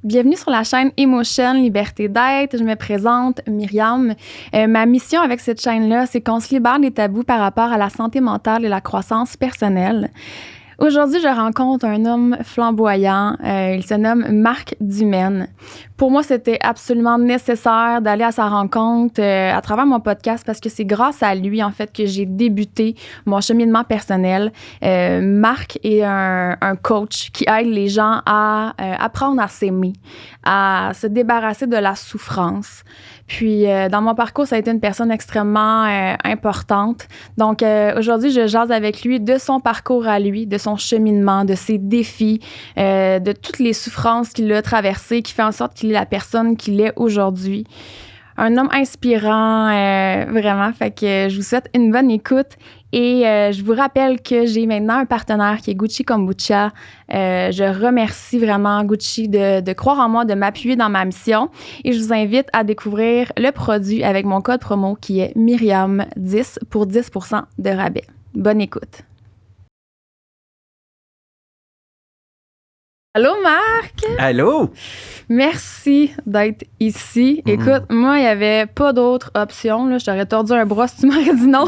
Bienvenue sur la chaîne Emotion, Liberté d'être. Je me présente, Myriam. Ma mission avec cette chaîne-là, c'est qu'on se libère des tabous par rapport à la santé mentale et la croissance personnelle. Aujourd'hui, je rencontre un homme flamboyant. Il se nomme Marc Dumaine. Pour moi, c'était absolument nécessaire d'aller à sa rencontre à travers mon podcast parce que c'est grâce à lui, en fait, que j'ai débuté mon cheminement personnel. Marc est un coach qui aide les gens à apprendre à s'aimer, à se débarrasser de la souffrance. Puis, dans mon parcours, ça a été une personne extrêmement importante. Donc, aujourd'hui, je jase avec lui de son parcours à lui, de son cheminement, de ses défis, de toutes les souffrances qu'il a traversées, qui fait en sorte qu'il est la personne qu'il est aujourd'hui. Un homme inspirant, vraiment. Fait que je vous souhaite une bonne écoute. Et je vous rappelle que j'ai maintenant un partenaire qui est Gucci Kombucha. Je remercie vraiment Gucci de croire en moi, de m'appuyer dans ma mission. Et je vous invite à découvrir le produit avec mon code promo qui est Myriam10 pour 10% de rabais. Bonne écoute. Allô, Marc! Allô! Merci d'être ici. Écoute, moi, il n'y avait pas d'autre option. Là. Je t'aurais tordu un bras si tu m'aurais dit non.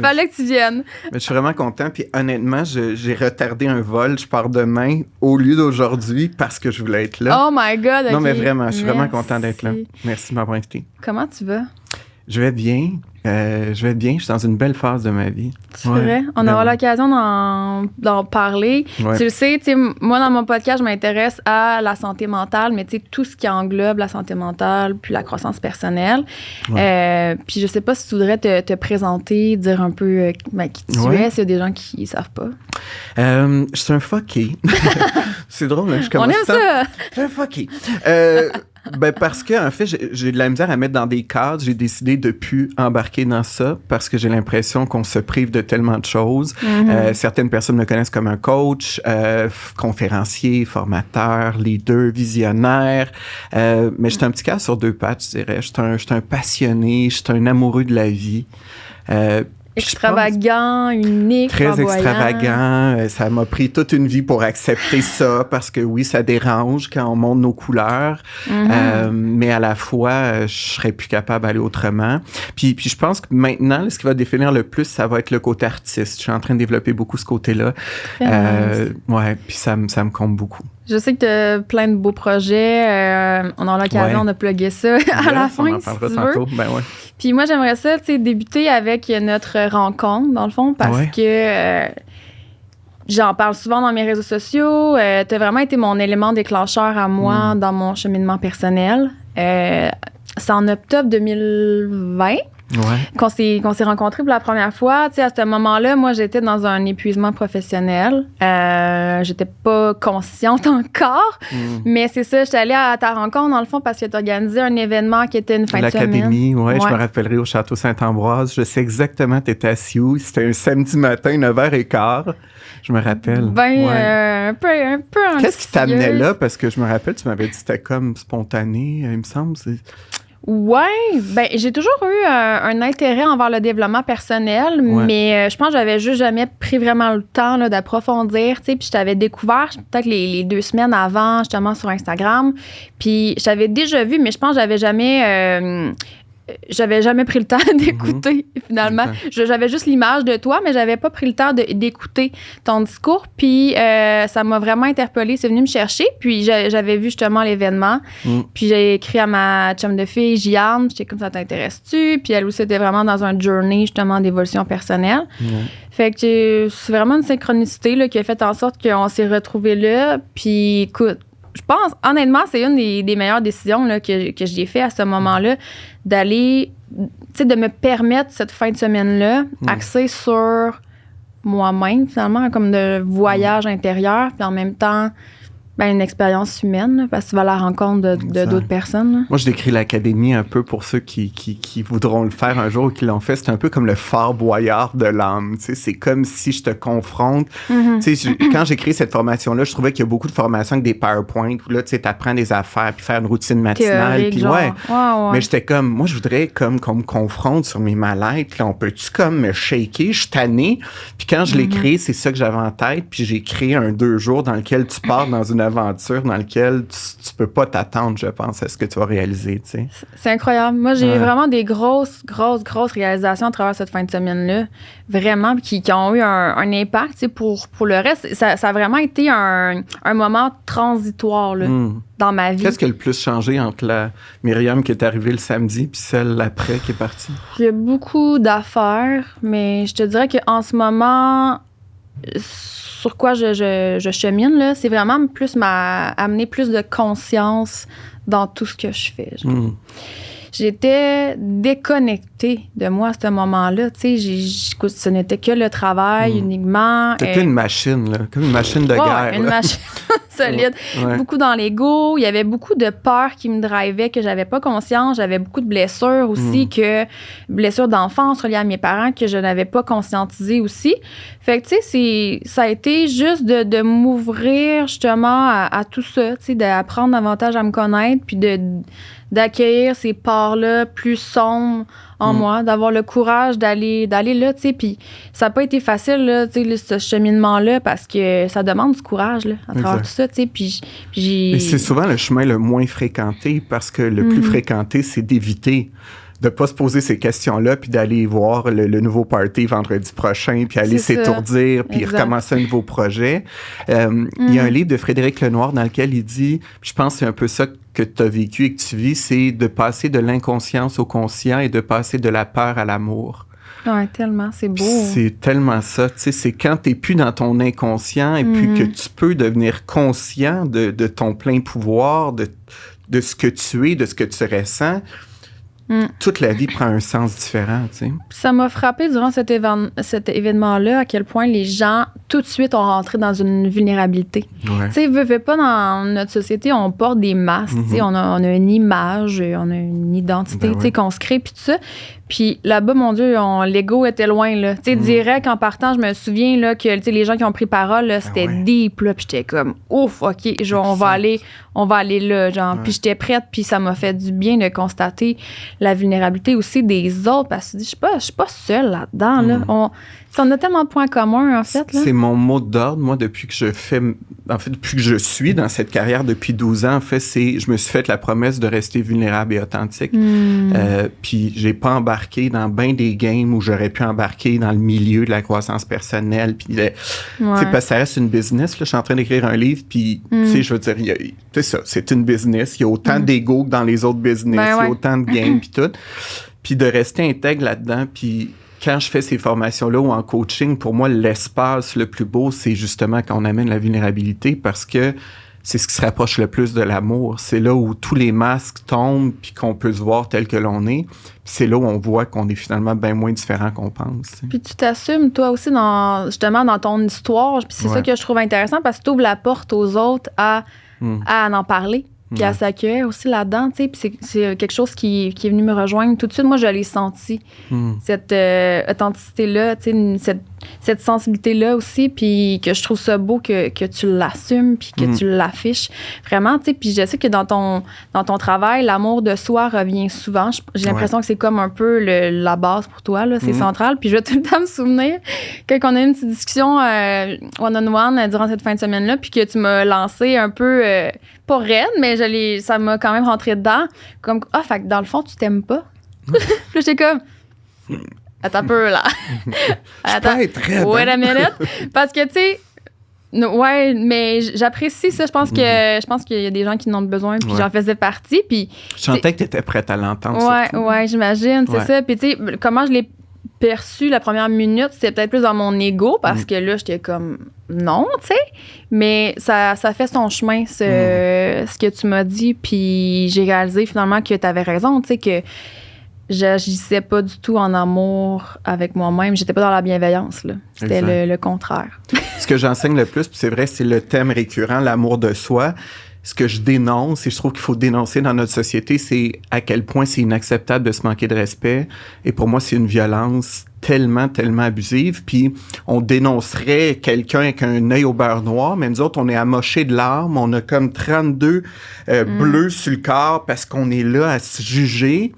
Fallait que tu viennes. Mais je suis vraiment content. Puis honnêtement, j'ai retardé un vol. Je pars demain au lieu d'aujourd'hui parce que je voulais être là. Oh my God! Non, okay. mais vraiment, je suis vraiment content d'être là. Merci de m'avoir invité. Comment tu vas? Je vais bien. Je suis dans une belle phase de ma vie. C'est vrai? On aura l'occasion d'en parler. Ouais. Tu le sais, moi, dans mon podcast, je m'intéresse à la santé mentale, mais tout ce qui englobe la santé mentale, puis la croissance personnelle. Ouais. Puis je sais pas si tu voudrais te présenter, dire un peu qui tu es, s'il y a des gens qui ne savent pas. Je suis un fucké. C'est drôle, hein, je commence. On aime ça! Un fucké. Parce que, en fait, j'ai de la misère à mettre dans des cadres. J'ai décidé de plus embarquer dans ça parce que j'ai l'impression qu'on se prive de tellement de choses. Mm-hmm. Certaines personnes me connaissent comme un coach, conférencier, formateur, leader, visionnaire. Mais je suis un petit cas sur deux pattes, je dirais. Je suis un passionné, je suis un amoureux de la vie. Extravagant, unique, très flamboyant. Extravagant. Ça m'a pris toute une vie pour accepter ça parce que oui, ça dérange quand on montre nos couleurs, mais à la fois, je serais plus capable d'aller autrement. Puis je pense que maintenant, ce qui va définir le plus, ça va être le côté artiste. Je suis en train de développer beaucoup ce côté-là. Ouais, puis ça me compte beaucoup. Je sais que tu as plein de beaux projets. On aura l'occasion de plugger ça à la fin, on en parlera si tantôt. Ben ouais. Puis moi, j'aimerais ça, débuter avec notre rencontre, dans le fond, parce que j'en parle souvent dans mes réseaux sociaux. Tu as vraiment été mon élément déclencheur à moi dans mon cheminement personnel. C'est en octobre 2020. Qu'on s'est rencontrés pour la première fois. Tu sais, à ce moment-là, moi, j'étais dans un épuisement professionnel. J'étais pas consciente encore. Mais c'est ça, j'étais allée à ta rencontre, dans le fond, parce que tu organisé un événement qui était une fin de semaine. L'Académie, oui. Je me rappellerai au Château Saint-Ambroise. Je sais exactement, tu étais assis où. C'était un samedi matin, 9h15. Je me rappelle. Un peu anxieuse. Qu'est-ce qui t'amenait là? Parce que je me rappelle, tu m'avais dit que c'était comme spontané, il me semble. Ouais, j'ai toujours eu un intérêt envers le développement personnel, mais je pense que j'avais juste jamais pris vraiment le temps là, d'approfondir, tu sais, puis je t'avais découvert peut-être les 2 semaines avant, justement, sur Instagram, puis je t'avais déjà vu, mais je pense que j'avais jamais pris le temps d'écouter, finalement. J'avais juste l'image de toi, mais j'avais pas pris le temps d'écouter ton discours. Puis ça m'a vraiment interpellée. C'est venu me chercher. Puis j'avais vu justement l'événement. Puis j'ai écrit à ma chum de fille, Gianne. J'étais comme, ça t'intéresse-tu? Puis elle aussi était vraiment dans un journey, justement, d'évolution personnelle. Fait que c'est vraiment une synchronicité là, qui a fait en sorte qu'on s'est retrouvés là. Puis écoute, je pense, honnêtement, c'est une des meilleures décisions là, que j'ai fait à ce moment-là, d'aller, tu sais, de me permettre cette fin de semaine-là, axée sur moi-même, finalement, comme de voyage intérieur, puis en même temps, une expérience humaine, là, parce que tu vas à la rencontre de d'autres personnes. Là. Moi, je décris l'Académie un peu pour ceux qui voudront le faire un jour ou qui l'ont fait. C'est un peu comme le Fort Boyard de l'âme. Tu sais, c'est comme si je te confronte. Tu sais, quand j'ai créé cette formation-là, je trouvais qu'il y a beaucoup de formations avec des PowerPoint où là, tu sais, t'apprends des affaires puis faire une routine matinale. Puis Mais j'étais comme, moi, je voudrais comme qu'on me confronte sur mes mal-être. Puis on peut-tu comme me shaker? Je suis tannée. Puis quand je l'ai créé, c'est ça que j'avais en tête. Puis j'ai créé un 2 jours dans lequel tu pars dans une aventure dans laquelle tu peux pas t'attendre, je pense, à ce que tu vas réaliser, tu sais. C'est incroyable. Moi, j'ai eu vraiment des grosses réalisations à travers cette fin de semaine-là. Vraiment, qui ont eu un impact, tu sais, pour le reste. Ça a vraiment été un moment transitoire, là, dans ma vie. Qu'est-ce qui a le plus changé entre la Myriam qui est arrivée le samedi puis celle après qui est partie? Il y a beaucoup d'affaires, mais je te dirais qu'en ce moment, sur quoi je chemine, là, c'est vraiment plus amener plus de conscience dans tout ce que je fais. J'étais déconnectée de moi à ce moment-là. Tu sais, ce n'était que le travail uniquement. C'était une machine, là, comme une machine de guerre. Une machine solide. Ouais. Beaucoup dans l'ego. Il y avait beaucoup de peurs qui me drivaient que j'avais pas conscience. J'avais beaucoup de blessures aussi, blessures d'enfance reliées à mes parents que je n'avais pas conscientisées aussi. Fait que, tu sais, ça a été juste de m'ouvrir justement à tout ça, tu sais, d'apprendre davantage à me connaître, puis d'accueillir ces parts-là plus sombres en moi, d'avoir le courage d'aller là, tu sais, puis ça n'a pas été facile, là, tu sais, ce cheminement-là, parce que ça demande du courage, là, à travers tout ça, tu sais, puis Et c'est souvent le chemin le moins fréquenté, parce que le plus fréquenté, c'est d'éviter de pas se poser ces questions-là, puis d'aller voir le nouveau party vendredi prochain, puis aller s'étourdir, puis recommencer un nouveau projet. Il y a un livre de Frédéric Lenoir dans lequel il dit, je pense que c'est un peu ça que tu as vécu et que tu vis, c'est de passer de l'inconscience au conscient et de passer de la peur à l'amour. Ouais, tellement, c'est beau. C'est tellement ça, tu sais, c'est quand t'es plus dans ton inconscient et puis que tu peux devenir conscient de ton plein pouvoir, de ce que tu es, de ce que tu ressens. Toute la vie prend un sens différent, tu sais. Ça m'a frappé durant cet événement-là à quel point les gens, tout de suite, ont rentré dans une vulnérabilité. Ouais. Tu sais, veux pas, dans notre société, on porte des masques, tu sais, on a une image, on a une identité, tu sais, qu'on se crée, puis tout ça. Puis là-bas, mon Dieu, l'ego était loin, là. Tu sais, direct, en partant, je me souviens, là, que, tu sais, les gens qui ont pris parole, là, c'était deep, là, puis j'étais comme, ouf, OK, genre, on va aller là, genre. Puis j'étais prête, puis ça m'a fait du bien de constater la vulnérabilité aussi des autres, parce que je suis pas seule là-dedans, là. On a tellement de points communs, en fait, là. C'est mon mot d'ordre, moi, depuis que je suis dans cette carrière depuis 12 ans, en fait, je me suis fait la promesse de rester vulnérable et authentique. Puis j'ai pas embarqué dans bien des games où j'aurais pu embarquer dans le milieu de la croissance personnelle. Puis, parce que ça reste une business, là. Je suis en train d'écrire un livre, puis, tu sais, je veux dire, c'est ça, c'est une business. Il y a autant d'ego que dans les autres business. Il y a autant de games, puis tout. Puis de rester intègre là-dedans, puis quand je fais ces formations-là ou en coaching, pour moi, l'espace le plus beau, c'est justement quand on amène la vulnérabilité parce que c'est ce qui se rapproche le plus de l'amour. C'est là où tous les masques tombent puis qu'on peut se voir tel que l'on est. Puis c'est là où on voit qu'on est finalement bien moins différent qu'on pense. Puis tu t'assumes, toi aussi, justement, dans ton histoire. Puis c'est ça que je trouve intéressant parce que tu ouvres la porte aux autres à en parler. Puis à s'accueillir aussi là-dedans, tu sais. Puis c'est quelque chose qui est venu me rejoindre. Tout de suite, moi, je l'ai senti. Cette authenticité-là, tu sais, cette sensibilité-là aussi. Puis que je trouve ça beau que tu l'assumes puis que tu l'affiches. Vraiment, tu sais. Puis je sais que dans ton travail, l'amour de soi revient souvent. J'ai l'impression que c'est comme un peu la base pour toi, là. C'est central. Puis je vais tout le temps me souvenir quand on a eu une petite discussion one-on-one durant cette fin de semaine-là puis que tu m'as lancé un peu... pas raide, mais ça m'a quand même rentré dedans. Comme, fait que dans le fond, tu t'aimes pas. Puis j'étais comme, attends un peu, là. Attends, wait a minute. Parce que, tu sais, mais j'apprécie ça. Je pense qu'il y a des gens qui en ont besoin, puis j'en faisais partie. Puis, je sentais que tu étais prête à l'entendre. Ouais, j'imagine, c'est ça. Puis, tu sais, comment je l'ai perçu la première minute, c'était peut-être plus dans mon ego parce que là, j'étais comme non, tu sais. Mais ça fait son chemin, ce que tu m'as dit. Puis j'ai réalisé finalement que tu avais raison, tu sais, que j'agissais pas du tout en amour avec moi-même. J'étais pas dans la bienveillance, là. C'était le contraire. Ce que j'enseigne le plus, puis c'est vrai, c'est le thème récurrent, l'amour de soi. Ce que je dénonce, et je trouve qu'il faut dénoncer dans notre société, c'est à quel point c'est inacceptable de se manquer de respect. Et pour moi, c'est une violence tellement, tellement abusive. Puis on dénoncerait quelqu'un avec un œil au beurre noir, mais nous autres, on est amochés de larmes. On a comme 32 bleus sur le corps parce qu'on est là à se juger.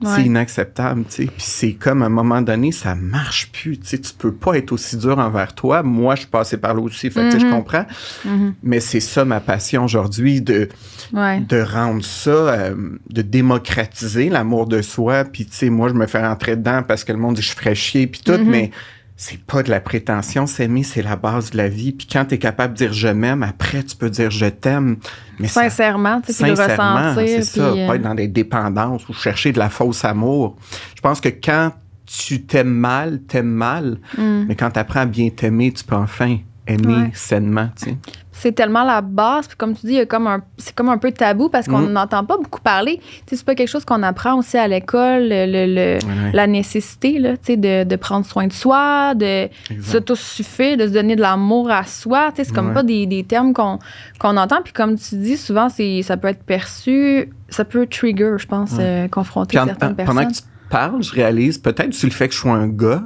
C'est inacceptable, tu sais. Puis c'est comme, à un moment donné, ça marche plus, tu sais. Tu peux pas être aussi dur envers toi. Moi, je suis passé par là aussi, fait que tu sais, je comprends. Mais c'est ça ma passion aujourd'hui, de rendre ça, de démocratiser l'amour de soi. Puis, tu sais, moi, je me fais rentrer dedans parce que le monde dit que je ferais chier, puis tout, mais c'est pas de la prétention. S'aimer, c'est la base de la vie. Puis quand t'es capable de dire « je m'aime », après, tu peux dire « je t'aime ». Mais sincèrement, tu sais, le ressentir. C'est ça, pas être dans des dépendances ou chercher de la fausse amour. Je pense que quand tu t'aimes mal, mais quand tu apprends à bien t'aimer, tu peux enfin aimer sainement, tu sais. C'est tellement la base, puis comme tu dis, c'est comme un peu tabou parce qu'on n'entend pas beaucoup parler. Tu sais, c'est pas quelque chose qu'on apprend aussi à l'école, la nécessité là, tu sais, de prendre soin de soi, de s'autosuffire, de se donner de l'amour à soi. Tu sais, c'est comme pas des termes qu'on entend. Puis comme tu dis, souvent, ça peut être perçu, ça peut trigger, je pense, confronter certaines personnes. Pendant que tu parles, je réalise peut-être sur le fait que je sois un gars.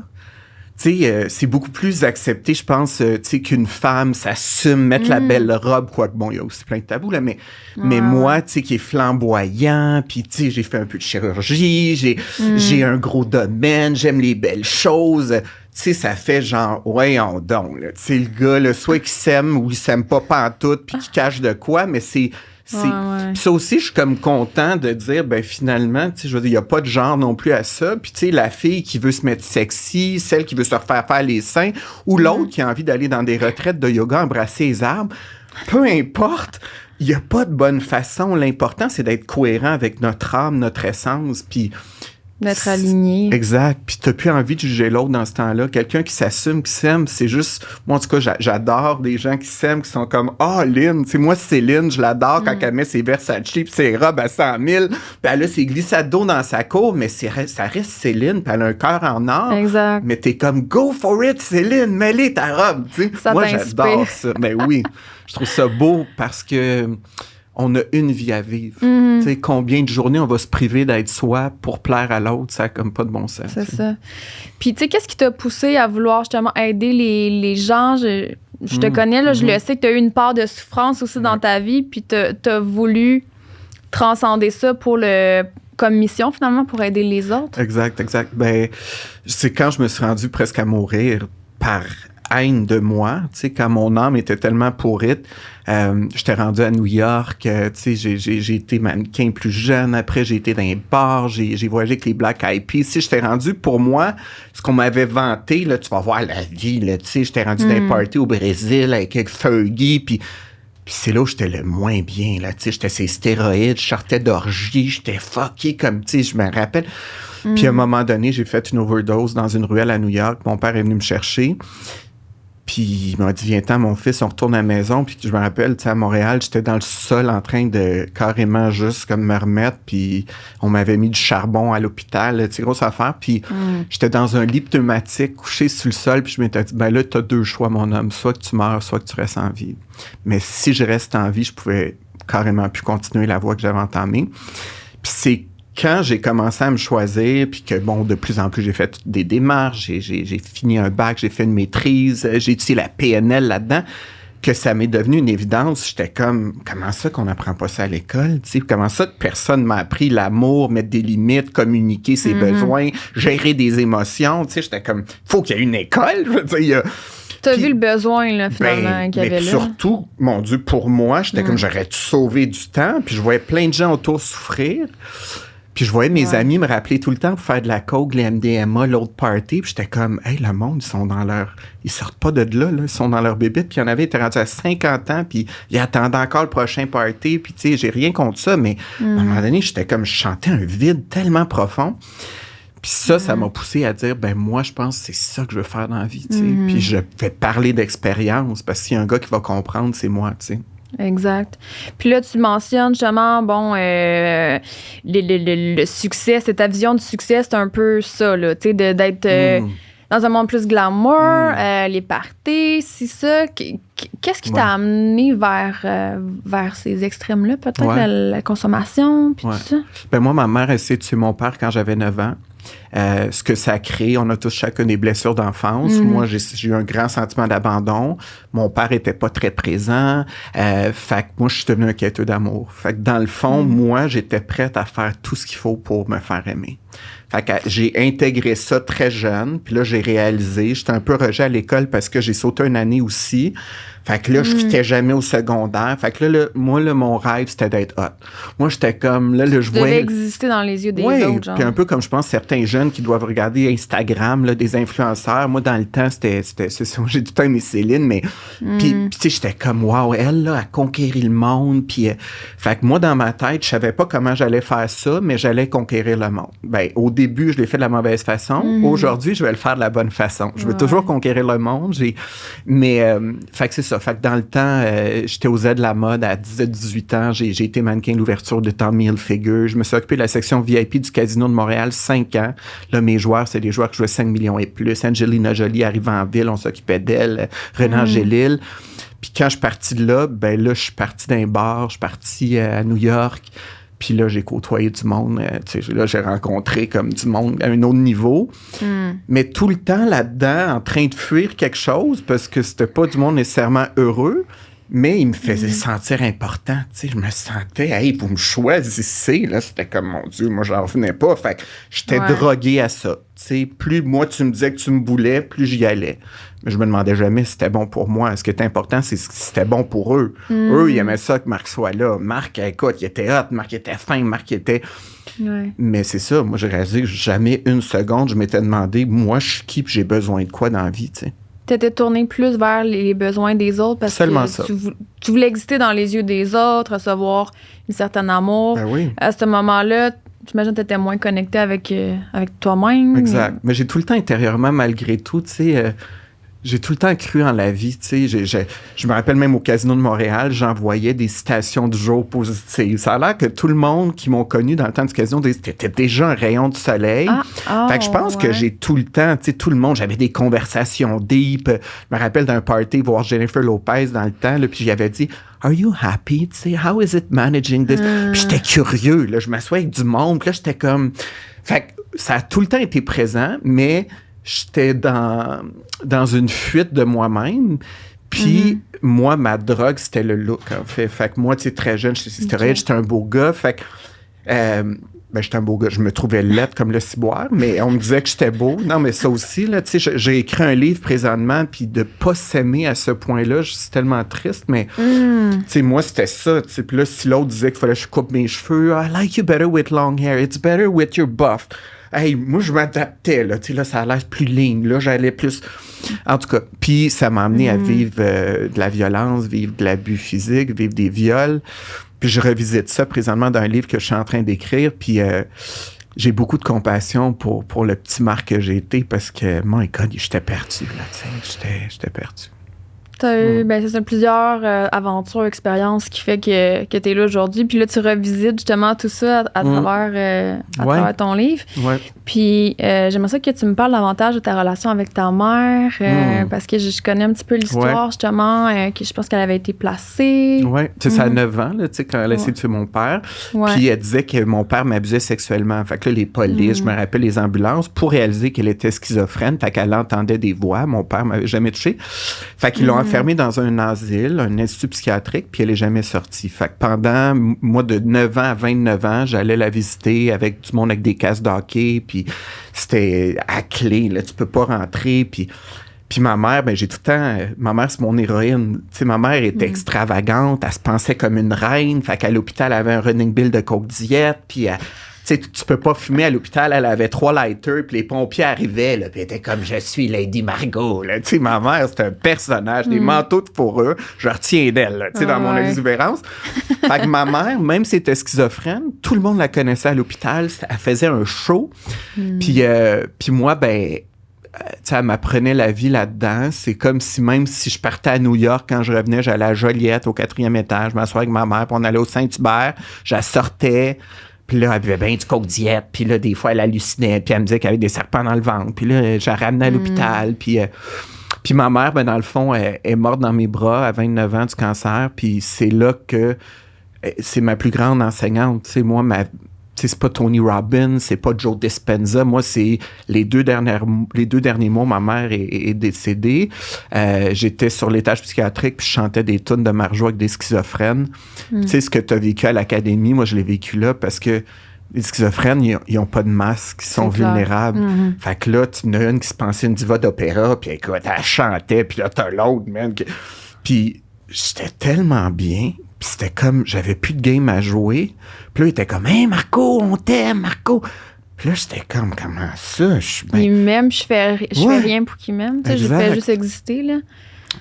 Tu sais, c'est beaucoup plus accepté, je pense, tu sais, qu'une femme s'assume, mettre la belle robe, quoique, bon, il y a aussi plein de tabous, là, mais moi, tu sais, qui est flamboyant, puis, tu sais, j'ai fait un peu de chirurgie, j'ai un gros domaine, j'aime les belles choses, tu sais, ça fait genre, on donc, là, tu sais, le gars, là, soit qu'il s'aime ou il s'aime pas pantoute, puis qu'il cache de quoi, mais c'est... Ça aussi, je suis comme content de dire, ben finalement, tu sais, je veux dire, il n'y a pas de genre non plus à ça. Puis, tu sais, la fille qui veut se mettre sexy, celle qui veut se refaire faire les seins, ou l'autre qui a envie d'aller dans des retraites de yoga, embrasser les arbres, peu importe, il n'y a pas de bonne façon. L'important, c'est d'être cohérent avec notre âme, notre essence, puis... D'être aligné. Exact. Puis t'as plus envie de juger l'autre dans ce temps-là. Quelqu'un qui s'assume, qui s'aime, c'est juste... Moi, en tout cas, j'adore des gens qui s'aiment, qui sont comme « Ah, Lynn! » Tu sais, moi, Céline, je l'adore quand elle met ses Versace puis ses robes à 100 000. Puis elle a ses glissades d'eau dans sa cour, mais ça reste Céline, puis elle a un cœur en or. Exact. Mais t'es comme « Go for it, Céline! Mets-les ta robe! » Tu sais, ça moi, t'inspire. J'adore ça. Mais oui, je trouve ça beau parce que... On a une vie à vivre. Tu sais, combien de journées on va se priver d'être soi pour plaire à l'autre, ça n'a comme pas de bon sens. C'est ça. Puis, tu sais, qu'est-ce qui t'a poussé à vouloir justement aider les gens? Je te connais, là, je le sais que tu as eu une part de souffrance aussi dans ta vie, puis tu as voulu transcender ça comme mission, finalement, pour aider les autres. Exact. Ben, c'est quand je me suis rendu presque à mourir par haine de moi, tu sais, quand mon âme était tellement pourrite. J'étais rendu à New York, tu sais, j'ai été mannequin plus jeune, après j'ai été dans les bars, j'ai voyagé avec les Black Eyed Peas. Tu sais, j'étais rendu, pour moi, ce qu'on m'avait vanté, là, tu vas voir la vie, là, tu sais, j'étais rendu dans les parties au Brésil avec Fergie, puis c'est là où j'étais le moins bien, là, tu sais, j'étais ces stéroïdes, je sortais d'orgie, j'étais fucké comme, tu sais, je me rappelle. Puis à un moment donné, j'ai fait une overdose dans une ruelle à New York, mon père est venu me chercher. Puis il m'a dit, viens-t'en, mon fils, on retourne à la maison. Puis je me rappelle, tu sais, à Montréal, j'étais dans le sol en train de carrément juste comme me remettre. Puis on m'avait mis du charbon à l'hôpital, tu sais, grosse affaire. Puis j'étais dans un lit pneumatique, couché sur le sol. Puis je m'étais dit, ben là, t'as deux choix, mon homme. Soit que tu meurs, soit que tu restes en vie. Mais si je reste en vie, je pouvais carrément plus continuer la voie que j'avais entamée. Puis c'est quand j'ai commencé à me choisir, puis que, bon, de plus en plus, j'ai fait des démarches, j'ai fini un bac, j'ai fait une maîtrise, j'ai étudié la PNL là-dedans, que ça m'est devenu une évidence. J'étais comme, comment ça qu'on n'apprend pas ça à l'école? Tu sais, comment ça que personne m'a appris l'amour, mettre des limites, communiquer ses besoins, gérer des émotions? Tu sais, j'étais comme, faut qu'il y ait une école. Je veux dire, t'as vu le besoin, là, finalement, qu'il y avait là. Surtout, mon Dieu, pour moi, j'étais comme, j'aurais dû sauver du temps, puis je voyais plein de gens autour souffrir. Puis je voyais mes amis me rappeler tout le temps pour faire de la coke, les MDMA, l'autre party. Puis j'étais comme, hey, le monde, ils sortent pas de là, ils sont dans leur bébite. Puis il y en avait, ils étaient rendus à 50 ans, puis ils attendaient encore le prochain party. Puis tu sais, j'ai rien contre ça, mais à un moment donné, j'étais comme, je chantais un vide tellement profond. Puis ça m'a poussé à dire, ben moi, je pense que c'est ça que je veux faire dans la vie, tu sais. Puis je vais parler d'expérience, parce qu'il y a un gars qui va comprendre, c'est moi, tu sais. Exact. Puis là, tu mentionnes justement, bon, le succès, c'est ta vision du succès, c'est un peu ça, là, tu sais, d'être dans un monde plus glamour, les parties, c'est ça. Qu'est-ce qui t'a amené vers ces extrêmes-là, peut-être la consommation, puis tout ça? Ben moi, ma mère, elle s'est tuée mon père quand j'avais 9 ans. ce que ça crée. On a tous chacun des blessures d'enfance. Moi, j'ai eu un grand sentiment d'abandon. Mon père était pas très présent. Fait que moi, je suis devenu un quêteux d'amour. Fait que dans le fond, moi, j'étais prête à faire tout ce qu'il faut pour me faire aimer. Fait que j'ai intégré ça très jeune, puis là, j'ai réalisé, j'étais un peu rejet à l'école parce que j'ai sauté une année aussi. Fait que là, je quittais jamais au secondaire. Fait que là, moi, mon rêve, c'était d'être hot. Moi, j'étais comme, là, je voyais... exister dans les yeux des autres, genre. Puis un peu comme je pense certains jeunes qui doivent regarder Instagram, là, des influenceurs. Moi, dans le temps, c'était j'ai tout le temps aimé Céline, mais... Puis tu sais, j'étais comme, wow, elle, là, a conquéri le monde. Puis, fait que moi, dans ma tête, je savais pas comment j'allais faire ça, mais j'allais conquérir le monde. Ben, au début, je l'ai fait de la mauvaise façon. Aujourd'hui, je vais le faire de la bonne façon. Je veux toujours conquérir le monde. Mais, fait que c'est ça. Fait que dans le temps, j'étais aux aides de la mode à 17-18 ans. J'ai été mannequin de l'ouverture de Tommy Hilfiger. Je me suis occupé de la section VIP du Casino de Montréal 5 ans. Là, mes joueurs, c'est des joueurs qui jouaient 5 millions et plus. Angelina Jolie arrivait en ville, on s'occupait d'elle. Renan Angélil. Puis quand je suis parti de là, ben là, je suis parti d'un bar. Je suis parti à New York. Puis là, j'ai côtoyé du monde. Là, j'ai rencontré comme du monde à un autre niveau. Mais tout le temps là-dedans, en train de fuir quelque chose, parce que c'était pas du monde nécessairement heureux, mais il me faisait sentir important. Je me sentais, hey, vous me choisissez. Là, c'était comme, mon Dieu, moi, j'en revenais pas. Fait que j'étais drogué à ça. Plus moi, tu me disais que tu me voulais, plus j'y allais. Mais je me demandais jamais si c'était bon pour moi. Ce qui est important, c'est si c'était bon pour eux. Eux, ils aimaient ça que Marc soit là. Marc, écoute, il était hot, Marc était fin, Marc était... Mais c'est ça, moi, j'ai réalisé que jamais une seconde, je m'étais demandé, moi, je suis qui puis j'ai besoin de quoi dans la vie, tu sais. T'étais tourné plus vers les besoins des autres parce Seulement que ça. tu voulais exister dans les yeux des autres, recevoir un certain amour. Ben oui. À ce moment-là, j'imagine que tu étais moins connecté avec toi-même. Exact. Mais j'ai tout le temps intérieurement, malgré tout, tu sais... j'ai tout le temps cru en la vie, tu sais. Je me rappelle même au Casino de Montréal, j'envoyais des citations du jour positives. Ça a l'air que tout le monde qui m'ont connu dans le temps du Casino, c'était déjà un rayon de soleil. Fait que je pense que j'ai tout le temps, tu sais, tout le monde, j'avais des conversations deep. Je me rappelle d'un party voir Jennifer Lopez dans le temps, là, puis j'y avais dit « Are you happy? Tu sais, how is it managing this? » Puis j'étais curieux, là. Je m'assoyais avec du monde, puis là, j'étais comme... Fait que ça a tout le temps été présent, mais... j'étais dans une fuite de moi-même. Puis, moi, ma drogue, c'était le look, en fait. Fait que moi, tu sais, très jeune, j'étais un beau gars. Fait que, j'étais un beau gars. Je me trouvais laide comme le ciboire, mais on me disait que j'étais beau. Non, mais ça aussi, là, tu sais, j'ai écrit un livre présentement, puis de pas s'aimer à ce point-là, c'est tellement triste, mais, tu sais, moi, c'était ça, tu sais. Puis là, si l'autre disait qu'il fallait que je coupe mes cheveux, I like you better with long hair, it's better with your buff. Hey, moi, je m'adaptais, là. Tu sais, là, ça a l'air plus ligne. Là, j'allais plus... En tout cas, puis ça m'a amené à vivre de la violence, vivre de l'abus physique, vivre des viols. Puis je revisite ça présentement dans un livre que je suis en train d'écrire. Puis j'ai beaucoup de compassion pour le petit Marc que j'ai été parce que, my God, j'étais perdu, là. Tu sais, j'étais perdu. T'as eu plusieurs aventures, expériences qui fait que tu es là aujourd'hui. Puis là, tu revisites justement tout ça à travers ton livre. Ouais. Puis j'aimerais ça que tu me parles davantage de ta relation avec ta mère parce que je connais un petit peu l'histoire justement, que je pense qu'elle avait été placée. Oui, tu sais, ça a 9 ans, là, tu sais, quand elle a essayé de tuer mon père. Puis elle disait que mon père m'abusait sexuellement. Fait que là, les polices, je me rappelle les ambulances, pour réaliser qu'elle était schizophrène, fait qu'elle entendait des voix. Mon père m'avait jamais touché. Fait qu'ils l'ont enfermée dans un asile, un institut psychiatrique, puis elle n'est jamais sortie. Fait que pendant, moi, de 9 ans à 29 ans, j'allais la visiter avec du monde avec des casques d'hockey, puis c'était à clé, là, tu peux pas rentrer, puis ma mère, ben j'ai tout le temps... ma mère, c'est mon héroïne. Tu sais, ma mère était extravagante, elle se pensait comme une reine, fait qu'à l'hôpital, elle avait un running bill de coke diète, puis... tu sais, tu peux pas fumer à l'hôpital. Elle avait 3 lighters, puis les pompiers arrivaient, là, puis elle était comme « Je suis Lady Margot », là. Tu sais, ma mère, c'est un personnage, des manteaux de fourrure. Je retiens d'elle, là, tu sais, dans mon exubérance. Fait que ma mère, même si elle était schizophrène, tout le monde la connaissait à l'hôpital. Elle faisait un show. Puis moi, ben... tu sais, elle m'apprenait la vie là-dedans. C'est comme si, même si je partais à New York, quand je revenais, j'allais à Joliette, au 4e étage, je m'assoyais avec ma mère, puis on allait au Saint-Hubert, je la sortais, puis là, elle buvait bien du coke diète, puis là, des fois, elle hallucinait, puis elle me disait qu'elle avait des serpents dans le ventre, puis là, je la ramenais à l'hôpital, puis ma mère, ben dans le fond, elle est morte dans mes bras à 29 ans du cancer, puis c'est là que c'est ma plus grande enseignante. Tu sais, moi, tu c'est pas Tony Robbins, c'est pas Joe Dispenza. Moi, c'est les deux derniers mois, ma mère est décédée. J'étais sur l'étage psychiatrique puis je chantais des tunes de Marjo avec des schizophrènes. Tu sais, ce que tu as vécu à l'académie, moi, je l'ai vécu là parce que les schizophrènes, ils ont pas de masque, ils sont vulnérables. Fait que là, tu en as une qui se pensait une diva d'opéra, puis écoute, elle chantait, puis là, t'as l'autre, man. Puis j'étais tellement bien, puis c'était comme, j'avais plus de game à jouer. Puis là, il était comme, « Hey, Marco, on t'aime, Marco! » Puis là, j'étais comme, « Comment ça? » Il m'aime, je fais rien pour qu'il m'aime. Tu sais, je fais juste exister, là.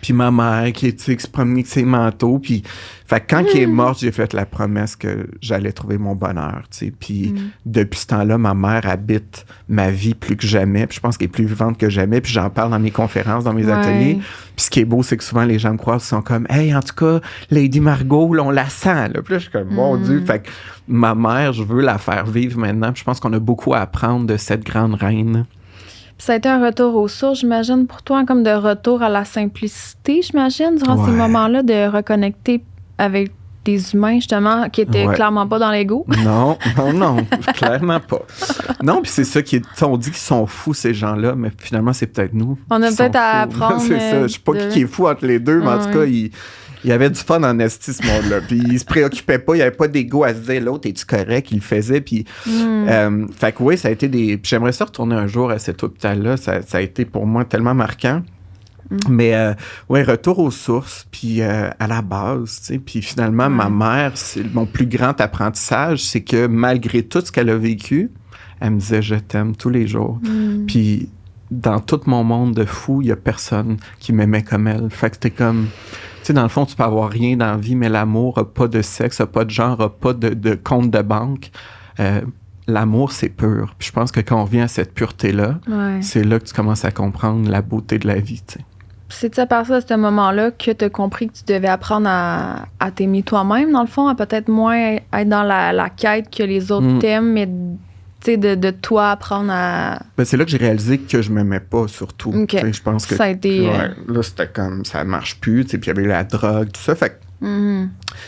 Puis ma mère qui se promenait avec ses manteaux. Puis, fait que quand il est mort, j'ai fait la promesse que j'allais trouver mon bonheur, tu sais. Puis depuis ce temps-là, ma mère habite ma vie plus que jamais. Puis je pense qu'elle est plus vivante que jamais. Puis j'en parle dans mes conférences, dans mes ateliers. Puis ce qui est beau, c'est que souvent les gens me croisent, ils sont comme, « Hey, en tout cas, Lady Margot, là, on la sent. » Là. Puis là, je suis comme, « Mon Dieu! » Fait que ma mère, je veux la faire vivre maintenant. Puis je pense qu'on a beaucoup à apprendre de cette grande reine. Ça a été un retour aux sources, j'imagine, pour toi, comme de retour à la simplicité, j'imagine, durant ces moments-là, de reconnecter avec des humains, justement, qui étaient clairement pas dans l'ego. Non, clairement pas. Non, puis c'est ça qui est... On dit qu'ils sont fous, ces gens-là, mais finalement, c'est peut-être nous. On a peut-être à apprendre. C'est ça. Je sais pas qui est fou entre les deux, mais en tout cas, il y avait du fun en esti, ce monde-là. Puis il se préoccupait pas, il y avait pas d'ego à se dire, l'autre, es-tu correct? Il le faisait. Puis, fait que oui, ça a été des... Puis j'aimerais ça retourner un jour à cet hôpital-là. Ça a été pour moi tellement marquant. Mais, retour aux sources, puis à la base, tu sais. Puis finalement, ma mère, c'est mon plus grand apprentissage, c'est que malgré tout ce qu'elle a vécu, elle me disait, je t'aime tous les jours. Puis dans tout mon monde de fou, il y a personne qui m'aimait comme elle. Fait que c'était comme... Tu sais, dans le fond, tu peux avoir rien dans la vie, mais l'amour n'a pas de sexe, n'a pas de genre, n'a pas de compte de banque. L'amour, c'est pur. Puis je pense que quand on revient à cette pureté-là, c'est là que tu commences à comprendre la beauté de la vie, tu sais. C'est à partir de ce moment-là que tu as compris que tu devais apprendre à t'aimer toi-même, dans le fond, à peut-être moins être dans la quête que les autres t'aiment, mais de toi apprendre à... Ben, c'est là que j'ai réalisé que je m'aimais pas, surtout. Okay. Je pense que ça a été... là, c'était comme, ça marche plus, puis il y avait la drogue, tout ça, fait que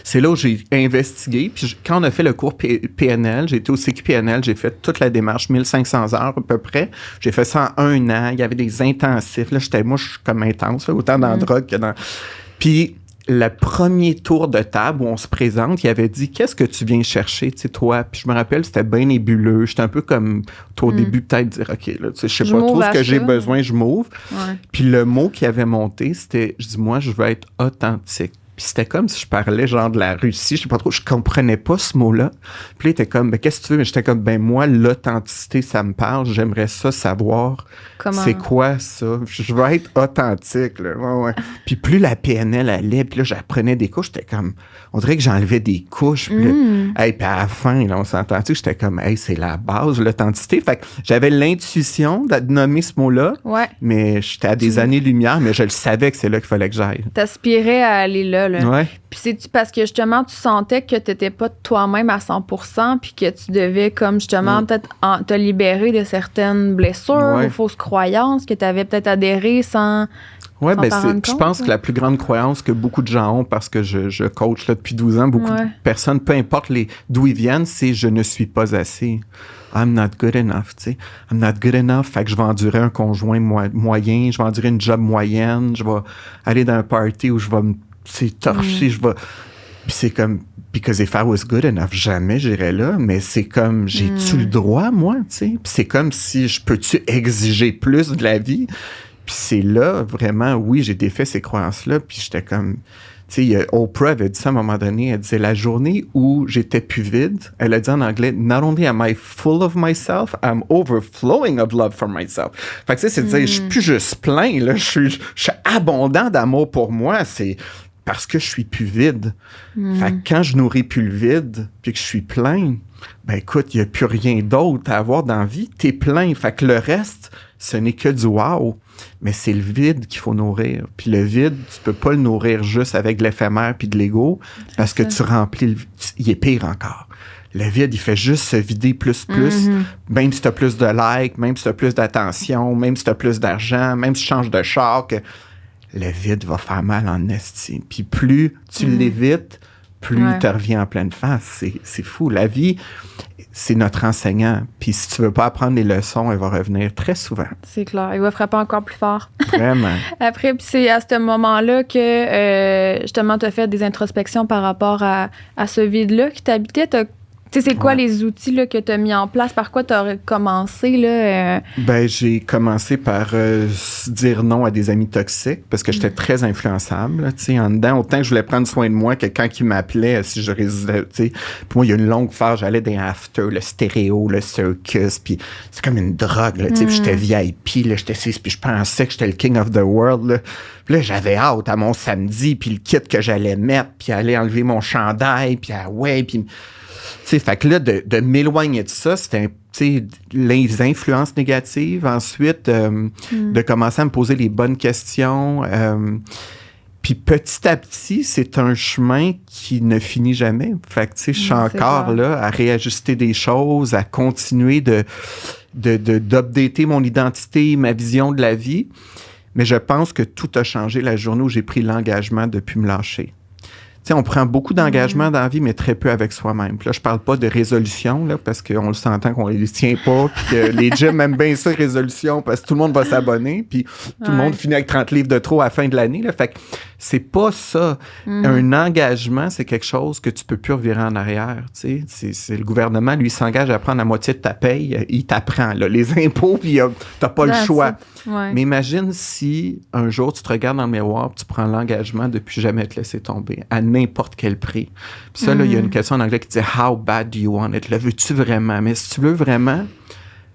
c'est là où j'ai investigué, puis quand on a fait le cours PNL, j'ai été au CQPNL, j'ai fait toute la démarche, 1500 heures à peu près, j'ai fait ça en 1 an, il y avait des intensifs, là, moi, je suis comme intense, là, autant dans la drogue que dans... Puis le premier tour de table où on se présente, il avait dit « Qu'est-ce que tu viens chercher, tu sais, toi? » Puis je me rappelle, c'était bien nébuleux. J'étais un peu comme, toi, au début, peut-être dire « OK, là, tu sais, je sais pas trop ce que j'ai besoin, je m'ouvre. » Puis le mot qui avait monté, c'était « Je dis, moi, je veux être authentique. » Puis c'était comme si je parlais genre de la Russie, je sais pas trop, je comprenais pas ce mot-là. Puis là, il était comme, ben qu'est-ce que tu veux? Mais j'étais comme, ben moi, l'authenticité, ça me parle, j'aimerais ça savoir. Comment? C'est quoi ça? Je veux être authentique, là. Ouais. Puis plus la PNL allait, puis là, j'apprenais des couches, j'étais comme, on dirait que j'enlevais des couches. Puis puis à la fin, là, on s'entend-tu, j'étais comme, hey, c'est la base, l'authenticité. Fait que j'avais l'intuition de nommer ce mot-là, mais j'étais à des années-lumière, mais je le savais que c'est là qu'il fallait que j'aille. T'aspirais à aller là. Ouais. Puis c'est-tu parce que justement tu sentais que t'étais pas toi-même à 100% puis que tu devais comme justement peut-être te libérer de certaines blessures ou fausses croyances que t'avais peut-être adhéré sans... Oui, ben je pense que la plus grande croyance que beaucoup de gens ont, parce que je coach là, depuis 12 ans, beaucoup de personnes, peu importe d'où ils viennent, c'est « je ne suis pas assez ». I'm not good enough, tu sais. I'm not good enough, fait que je vais endurer un conjoint moyen, je vais endurer une job moyenne, je vais aller dans un party où je vais me torcher, je vais... Puis c'est comme, because if I was good enough, jamais j'irais là, mais c'est comme, j'ai-tu le droit, moi, tu sais? Puis c'est comme si je peux-tu exiger plus de la vie? Puis c'est là, vraiment, oui, j'ai défait ces croyances-là, puis j'étais comme... Tu sais, Oprah avait dit ça à un moment donné, elle disait, la journée où j'étais plus vide, elle a dit en anglais, not only am I full of myself, I'm overflowing of love for myself. Fait que tu sais, c'est de dire, je suis plus juste plein, là, je suis abondant d'amour pour moi, c'est parce que je suis plus vide. Fait que quand je nourris plus le vide, puis que je suis plein, ben écoute, il n'y a plus rien d'autre à avoir dans la vie, t'es plein. Fait que le reste, ce n'est que du wow. Mais c'est le vide qu'il faut nourrir. Puis le vide, tu peux pas le nourrir juste avec de l'éphémère puis de l'ego, parce que tu remplis il est pire encore. Le vide, il fait juste se vider plus. Même si tu as plus de likes, même si tu as plus d'attention, même si tu as plus d'argent, même si tu changes de char, le vide va faire mal en esti. Puis plus tu l'évites, plus Ouais. te revient en pleine face. C'est fou. La vie, c'est notre enseignant. Puis si tu veux pas apprendre les leçons, elle va revenir très souvent. C'est clair. Il va frapper encore plus fort. Vraiment. Après, puis c'est à ce moment-là que, justement, tu as fait des introspections par rapport à ce vide-là qui t'habitait. Tu sais, c'est quoi Ouais. les outils là, que tu as mis en place? Par quoi tu as commencé? Là, Ben, j'ai commencé par dire non à des amis toxiques parce que j'étais très influençable. Tu sais, en dedans, autant que je voulais prendre soin de moi que quand ils m'appelaient, si je résistais, tu sais. Puis moi, il y a une longue phase, j'allais dans after, le stéréo, le circus, puis c'est comme une drogue, là, tu sais. Puis j'étais VIP, là, j'étais puis je pensais que j'étais le king of the world, là. Puis là, j'avais hâte à mon samedi, puis le kit que j'allais mettre, puis aller enlever mon chandail, puis puis... Tu sais, fait que là, de m'éloigner de ça, c'était, tu sais, les influences négatives. Ensuite, de commencer à me poser les bonnes questions. Puis petit à petit, c'est un chemin qui ne finit jamais. Fait que, tu sais, je suis encore clair. là à réajuster des choses, à continuer d'updater mon identité, ma vision de la vie. Mais je pense que tout a changé la journée où j'ai pris l'engagement de ne plus me lâcher. Tu sais, on prend beaucoup d'engagement dans la vie, mais très peu avec soi-même. Puis là, je parle pas de résolution, là, parce qu'on le s'entend qu'on les tient pas, puis que les gyms aiment bien ça, résolution, parce que tout le monde va s'abonner, puis tout le monde finit avec 30 livres de trop à la fin de l'année. Là. Fait que c'est pas ça. Un engagement, c'est quelque chose que tu peux plus revirer en arrière. Tu sais, c'est le gouvernement, lui, s'engage à prendre la moitié de ta paye, il t'apprend là, les impôts, puis t'as pas le choix. Ouais. Mais imagine si un jour tu te regardes dans le miroir et tu prends l'engagement de plus jamais te laisser tomber à n'importe quel prix. Puis ça, là, il y a une question en anglais qui dit « How bad do you want it? » Le veux-tu vraiment? Mais si tu veux vraiment,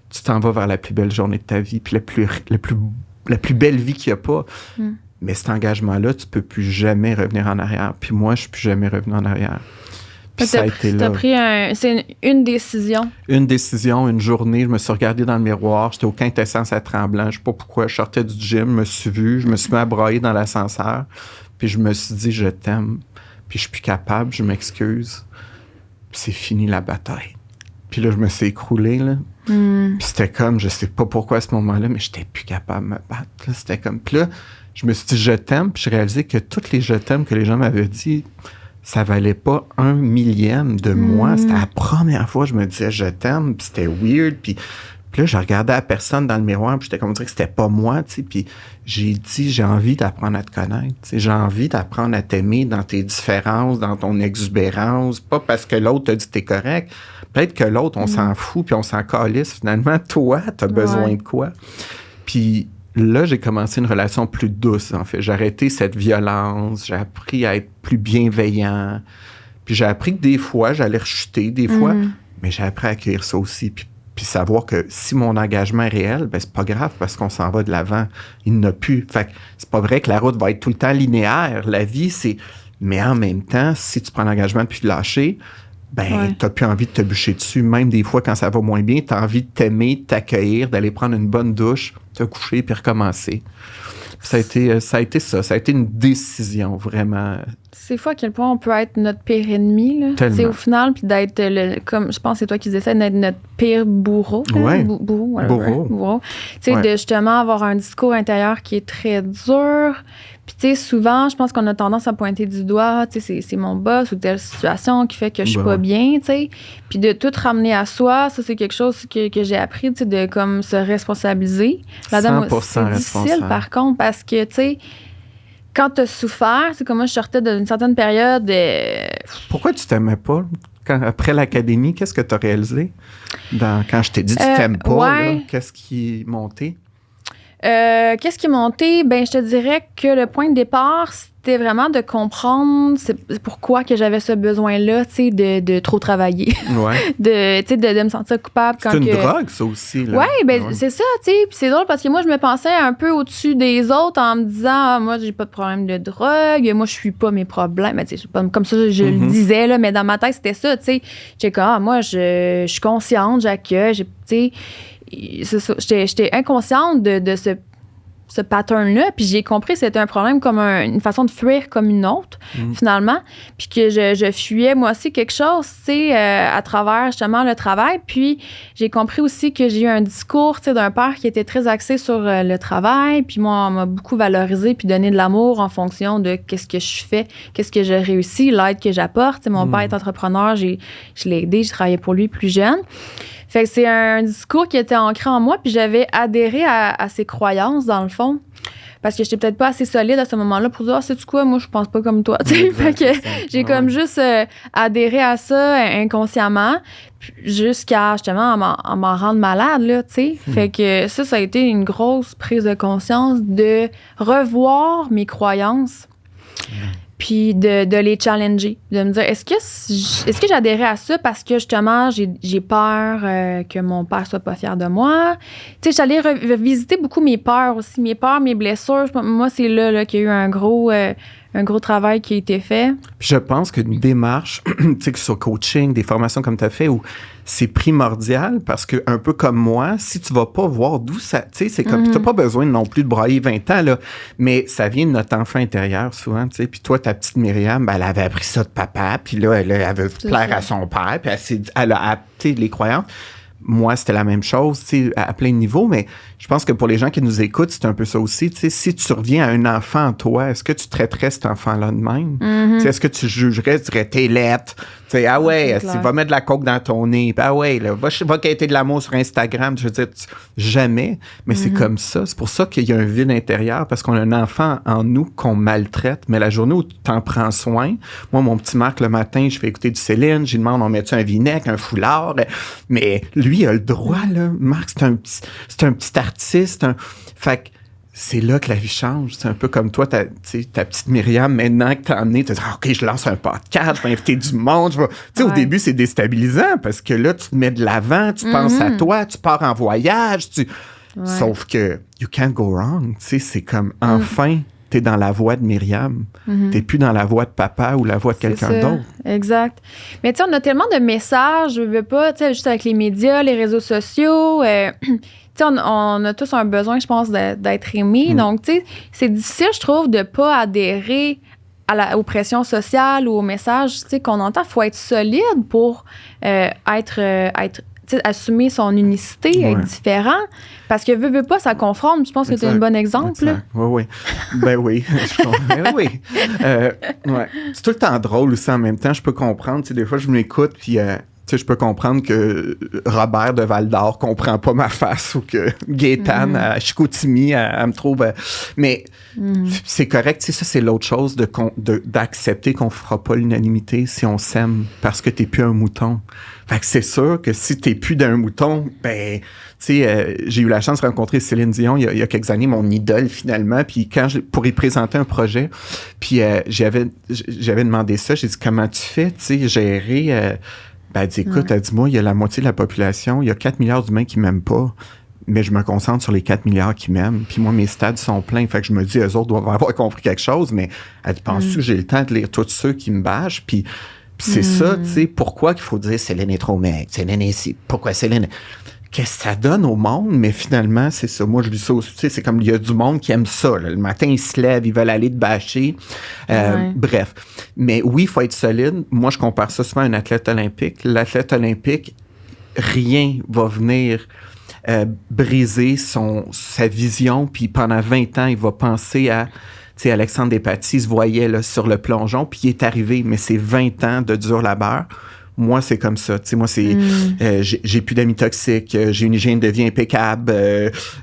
tu t'en vas vers la plus belle journée de ta vie puis la plus belle vie qu'il n'y a pas. Mais cet engagement-là, tu peux plus jamais revenir en arrière. Puis moi, je suis plus jamais revenu en arrière. Puis ça a été là. T'as pris c'est une décision. Une décision, une journée, je me suis regardé dans le miroir, j'étais au quintessence à Tremblant, je sais pas pourquoi, je sortais du gym, je me suis vu, je me suis mis à brailler dans l'ascenseur, puis je me suis dit, je t'aime, puis je suis plus capable, je m'excuse, puis c'est fini la bataille. Puis là, je me suis écroulé, là, puis c'était comme, je sais pas pourquoi à ce moment-là, mais j'étais plus capable de me battre, là. C'était comme, puis là, je me suis dit, je t'aime, puis je réalisais que toutes les je t'aime que les gens m'avaient dit, ça valait pas 1/1000 de moi. C'était la première fois que je me disais je t'aime, puis c'était weird. Puis là, je regardais la personne dans le miroir, puis j'étais comme dire que c'était pas moi, tu sais. Puis j'ai dit, j'ai envie d'apprendre à te connaître. Tu sais, j'ai envie d'apprendre à t'aimer dans tes différences, dans ton exubérance. Pas parce que l'autre t'a dit que t'es correct. Peut-être que l'autre, on s'en fout, puis on s'en calisse. Finalement, toi, t'as besoin de quoi? Puis là, j'ai commencé une relation plus douce, en fait. J'ai arrêté cette violence, j'ai appris à être plus bienveillant. Puis j'ai appris que des fois, j'allais rechuter, des fois, mais j'ai appris à accueillir ça aussi. Puis savoir que si mon engagement est réel, ben c'est pas grave parce qu'on s'en va de l'avant. Il n'a plus. Fait que c'est pas vrai que la route va être tout le temps linéaire. La vie, c'est... Mais en même temps, si tu prends l'engagement de plus te lâcher, ben t'as plus envie de te bûcher dessus. Même des fois, quand ça va moins bien, t'as envie de t'aimer, de t'accueillir, d'aller prendre une bonne douche, te coucher puis recommencer. Ça a été ça. Ça a été une décision, vraiment. C'est fou à quel point on peut être notre pire ennemi, là. Tellement. C'est au final, puis d'être, comme je pense que c'est toi qui disais ça, d'être notre pire bourreau. Là. Ouais. Bourreau. Tu sais, de justement avoir un discours intérieur qui est très dur. Puis, tu sais, souvent, je pense qu'on a tendance à pointer du doigt, tu sais, c'est mon boss ou telle situation qui fait que je suis pas bien, tu sais. Puis de tout ramener à soi, ça, c'est quelque chose que j'ai appris, tu sais, de comme se responsabiliser. Là-dedans, 100% c'est difficile, par contre, parce que, tu sais, quand tu as souffert, c'est comme moi, je sortais d'une certaine période. Pourquoi tu t'aimais pas? Après l'académie, qu'est-ce que tu as réalisé? Quand je t'ai dit tu t'aimes pas, là, qu'est-ce qui est monté? Qu'est-ce qui est monté? Ben, je te dirais que le point de départ, c'était vraiment de comprendre pourquoi que j'avais ce besoin-là, tu sais, de trop travailler. Ouais. de me sentir coupable. C'est une drogue, ça aussi. Là. Ouais, ben c'est ça, tu sais. Puis c'est drôle parce que moi, je me pensais un peu au-dessus des autres en me disant, moi, j'ai pas de problème de drogue, moi, je suis pas mes problèmes. Mais tu sais, comme ça, je le disais, là, mais dans ma tête, c'était ça, tu sais. J'étais comme, moi, je suis consciente, j'accueille, tu sais. C'est ça. J'étais inconsciente de ce ce pattern-là, puis j'ai compris que c'était un problème comme une façon de fuir comme une autre, finalement, puis que je fuyais moi aussi quelque chose, tu sais, à travers justement le travail, puis j'ai compris aussi que j'ai eu un discours, tu sais, d'un père qui était très axé sur le travail, puis moi, on m'a beaucoup valorisé puis donné de l'amour en fonction de qu'est-ce que je fais, qu'est-ce que je réussis, l'aide que j'apporte. Tu sais, mon père est entrepreneur, je l'ai aidé, j'ai travaillé pour lui plus jeune. Fait que c'est un discours qui était ancré en moi, puis j'avais adhéré à ses croyances, dans le fond. Parce que j'étais peut-être pas assez solide à ce moment-là pour dire, ah, sais-tu quoi, moi, je pense pas comme toi. Fait que j'ai comme juste adhéré à ça inconsciemment, jusqu'à justement à m'en rendre malade, là, tu sais. Fait que ça a été une grosse prise de conscience de revoir mes croyances. Puis de les challenger, de me dire, est-ce que j'adhérais à ça parce que, justement, j'ai peur que mon père soit pas fier de moi? Tu sais, j'allais revisiter beaucoup mes peurs aussi, mes peurs, mes blessures. Moi, c'est là qu'il y a eu un gros travail qui a été fait. Puis je pense qu'une démarche, tu sais, que sur coaching, des formations comme tu as fait, où c'est primordial parce que, un peu comme moi, si tu vas pas voir d'où ça, tu sais, c'est comme, t'as pas besoin non plus de brailler 20 ans, là, mais ça vient de notre enfant intérieur, souvent, tu sais. Puis toi, ta petite Myriam, ben, elle avait appris ça de papa, puis là, elle veut plaire à son père, puis elle a adapté les croyances. Moi, c'était la même chose, tu sais, à plein de niveaux, mais je pense que pour les gens qui nous écoutent, c'est un peu ça aussi, tu sais, si tu reviens à un enfant en toi, est-ce que tu traiterais cet enfant-là de même? Tu sais, est-ce que tu jugerais, tu dirais, t'es lettre, tu sais, ah ouais, va mettre de la coke dans ton nez, ah ouais, là, va quêter de l'amour sur Instagram, je veux dire, jamais, mais c'est comme ça, c'est pour ça qu'il y a un vide intérieur, parce qu'on a un enfant en nous qu'on maltraite, mais la journée où tu t'en prends soin, moi, mon petit Marc, le matin, je fais écouter du Céline, j'y demande, on met-tu un vinaigre, un foulard, mais lui, il a le droit, là, Marc, c'est un petit artiste, fait que c'est là que la vie change. C'est un peu comme toi, ta petite Myriam, maintenant que t'as emmené, tu dis, OK, je lance un podcast, je vais inviter du monde. Tu sais, au début, c'est déstabilisant parce que là, tu te mets de l'avant, tu penses à toi, tu pars en voyage. Sauf que you can't go wrong. Tu sais, c'est comme, enfin, t'es dans la voie de Myriam. T'es plus dans la voie de papa ou la voie de quelqu'un d'autre. Exact. Mais tu sais, on a tellement de messages, je veux pas, tu sais, juste avec les médias, les réseaux sociaux. Tu sais, on a tous un besoin, je pense, d'être aimé. Donc, tu sais, c'est difficile, je trouve, de pas adhérer aux pressions sociales ou aux messages, tu sais, qu'on entend. Il faut être solide pour assumer son unicité, être différent. Parce que veut pas, ça conforme. Je pense que tu es un bon exemple. Oui. Ben oui. Oui. Ouais. C'est tout le temps drôle aussi en même temps. Je peux comprendre. Tu sais, des fois, je m'écoute, puis... tu sais, je peux comprendre que Robert de Val-d'Or comprend pas ma face ou que Gaétane à Chicoutimi, elle me trouve... mais c'est correct. Tu sais, ça, c'est l'autre chose d'accepter qu'on fera pas l'unanimité si on s'aime parce que t'es plus un mouton. Fait que c'est sûr que si t'es plus d'un mouton, ben... Tu sais, j'ai eu la chance de rencontrer Céline Dion il y a quelques années, mon idole finalement, puis pour y présenter un projet, puis j'avais demandé ça, j'ai dit, comment tu fais, tu sais, gérer... Ben, elle dit, écoute, elle dit, moi, il y a la moitié de la population, il y a 4 milliards d'humains qui m'aiment pas, mais je me concentre sur les 4 milliards qui m'aiment, puis moi, mes stades sont pleins, fait que je me dis, eux autres doivent avoir compris quelque chose, mais elle dit, penses-tu que j'ai le temps de lire tous ceux qui me bâchent, puis c'est ça, tu sais, pourquoi qu'il faut dire Céline est trop mec, Céline est ici, pourquoi Céline... Qu'est-ce que ça donne au monde, mais finalement, c'est ça. Moi, je lis ça aussi. Tu sais, c'est comme il y a du monde qui aime ça. Là. Le matin, ils se lèvent, ils veulent aller te bâcher. Bref. Mais oui, il faut être solide. Moi, je compare ça souvent à un athlète olympique. L'athlète olympique, rien va venir briser sa vision. Puis pendant 20 ans, il va penser à... Tu sais, Alexandre Despatie se voyait là, sur le plongeon, puis il est arrivé. Mais c'est 20 ans de dur labeur. Moi, c'est comme ça. Tu sais, moi, c'est j'ai plus d'amis toxiques, j'ai une hygiène de vie impeccable,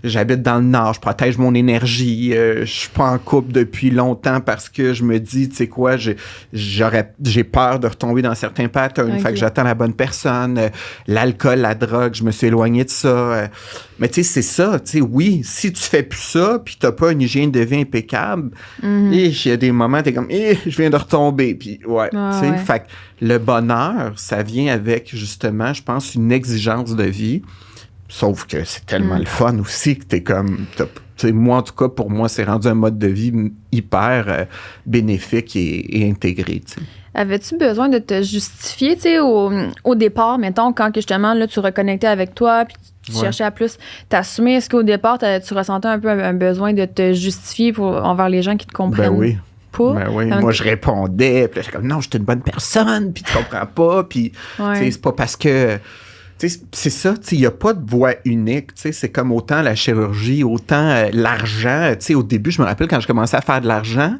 j'habite dans le Nord, je protège mon énergie, je suis pas en couple depuis longtemps parce que je me dis, tu sais quoi, j'ai peur de retomber dans certains patterns, fait que j'attends la bonne personne. L'alcool, la drogue, je me suis éloigné de ça. Mais tu sais, c'est ça. Tu sais, oui, si tu fais plus ça, puis t'as pas une hygiène de vie impeccable, il y a des moments, t'es comme, je viens de retomber. Puis tu sais, fait que le bonheur, ça vient avec, justement, je pense, une exigence de vie. Sauf que c'est tellement le fun aussi que t'es comme... moi, en tout cas, pour moi, c'est rendu un mode de vie hyper bénéfique et intégré. T'sais. Avais-tu besoin de te justifier, tu sais, au départ, mettons, quand que justement, là, tu reconnectais avec toi, puis tu cherchais à plus t'assumer? Est-ce qu'au départ, tu ressentais un peu un besoin de te justifier envers les gens qui te comprennent? Ben oui. Pas? Ben oui, moi je répondais, puis là, j'étais comme non, je suis une bonne personne, puis tu comprends pas, puis c'est pas parce que c'est ça, il n'y a pas de voie unique, c'est comme autant la chirurgie, autant l'argent, au début, je me rappelle quand je commençais à faire de l'argent,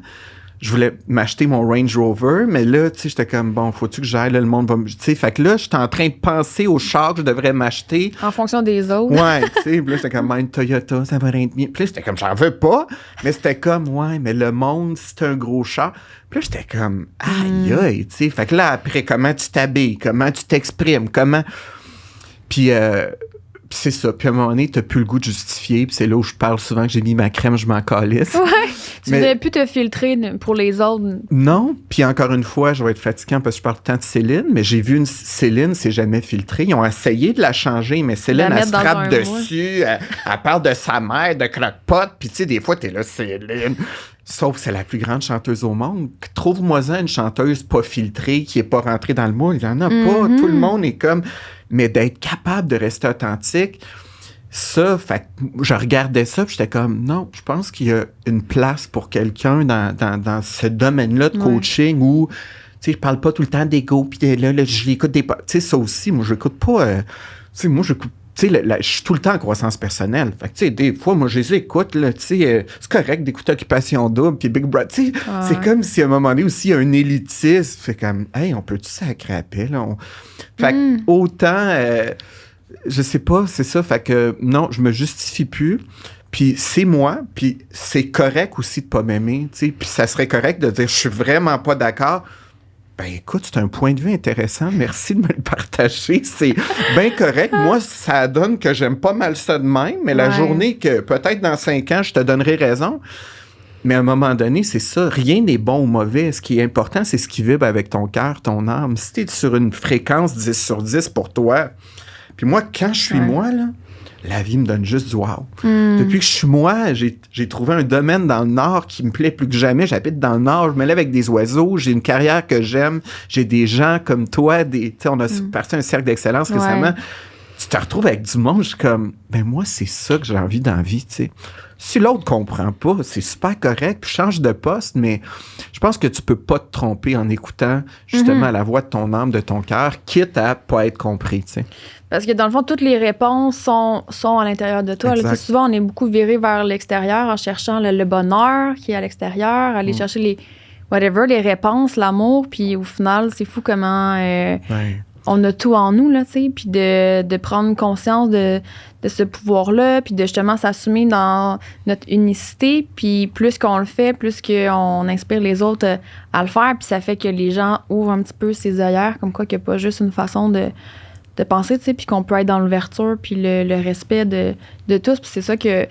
je voulais m'acheter mon Range Rover, mais là, j'étais comme, bon, faut-tu que j'aille, là, le monde va me... fait que là, j'étais en train de penser au char que je devrais m'acheter. En fonction des autres. Ouais, puis là, j'étais comme, une Toyota, ça va être bien. Puis là, j'étais comme, j'en veux pas, mais c'était comme, ouais, mais le monde, c'est un gros char. Puis là, j'étais comme, aïe, fait que là, après, comment tu t'habilles, comment tu t'exprimes, comment... Puis c'est ça. Puis à un moment donné, t'as plus le goût de justifier. Puis c'est là où je parle souvent que j'ai mis ma crème, je m'en calisse. Ouais. Tu devais plus te filtrer pour les autres. Non. Puis encore une fois, je vais être fatigant parce que je parle tout le temps de Céline, mais j'ai vu Céline, c'est jamais filtré. Ils ont essayé de la changer, mais Céline, elle se frappe dessus. Elle parle de sa mère, de croque-pot. Puis tu sais, des fois, t'es là, Céline. Sauf que c'est la plus grande chanteuse au monde. Trouve-moi-en une chanteuse pas filtrée qui est pas rentrée dans le moule. Il y en a pas. Tout le monde est comme... Mais d'être capable de rester authentique, ça, fait que je regardais ça puis j'étais comme, non, je pense qu'il y a une place pour quelqu'un dans ce domaine-là de coaching où, tu sais, je parle pas tout le temps d'ego puis là, je l'écoute des... Tu sais, ça aussi, moi, je l'écoute pas... tu sais, moi, j'écoute... Tu sais, je suis tout le temps en croissance personnelle. Fait que, tu sais, des fois, moi, je les écoute, là, tu sais, c'est correct d'écouter Occupation Double puis Big Brother. Tu sais, c'est comme si à un moment donné aussi, il y a un élitisme. Fait comme, hey, on peut-tu s'accraper, là? Fait que, autant, je sais pas, c'est ça. Fait que, non, je me justifie plus. Puis c'est moi, puis c'est correct aussi de pas m'aimer, tu sais. Puis ça serait correct de dire, je suis vraiment pas d'accord. Ben écoute, c'est un point de vue intéressant. Merci de me le partager. C'est bien correct. Moi, ça donne que j'aime pas mal ça de même, mais la journée que peut-être dans 5 ans, je te donnerai raison. Mais à un moment donné, c'est ça. Rien n'est bon ou mauvais. Ce qui est important, c'est ce qui vibre avec ton cœur, ton âme. Si tu es sur une fréquence 10 sur 10 pour toi, puis moi, quand je suis moi, là, la vie me donne juste du wow. Depuis que je suis moi, j'ai trouvé un domaine dans le Nord qui me plaît plus que jamais. J'habite dans le Nord, je me lève avec des oiseaux, j'ai une carrière que j'aime, j'ai des gens comme toi, on a parti un cercle d'excellence récemment. Tu te retrouves avec du monde, je suis comme, ben moi, c'est ça que j'ai envie dans la vie, tu sais. Si l'autre comprend pas, c'est super correct, puis change de poste, mais je pense que tu peux pas te tromper en écoutant justement la voix de ton âme, de ton cœur, quitte à pas être compris, tu sais. Parce que dans le fond, toutes les réponses sont à l'intérieur de toi. Là, souvent, on est beaucoup viré vers l'extérieur en cherchant le bonheur qui est à l'extérieur, aller chercher les réponses, l'amour, puis au final, c'est fou comment on a tout en nous, là, tu sais, puis de prendre conscience de ce pouvoir-là, puis de justement s'assumer dans notre unicité, puis plus qu'on le fait, plus qu'on inspire les autres à le faire, puis ça fait que les gens ouvrent un petit peu ses œillères, comme quoi qu'il n'y a pas juste une façon de penser, tu sais, puis qu'on peut être dans l'ouverture, puis le respect de tous, puis c'est ça que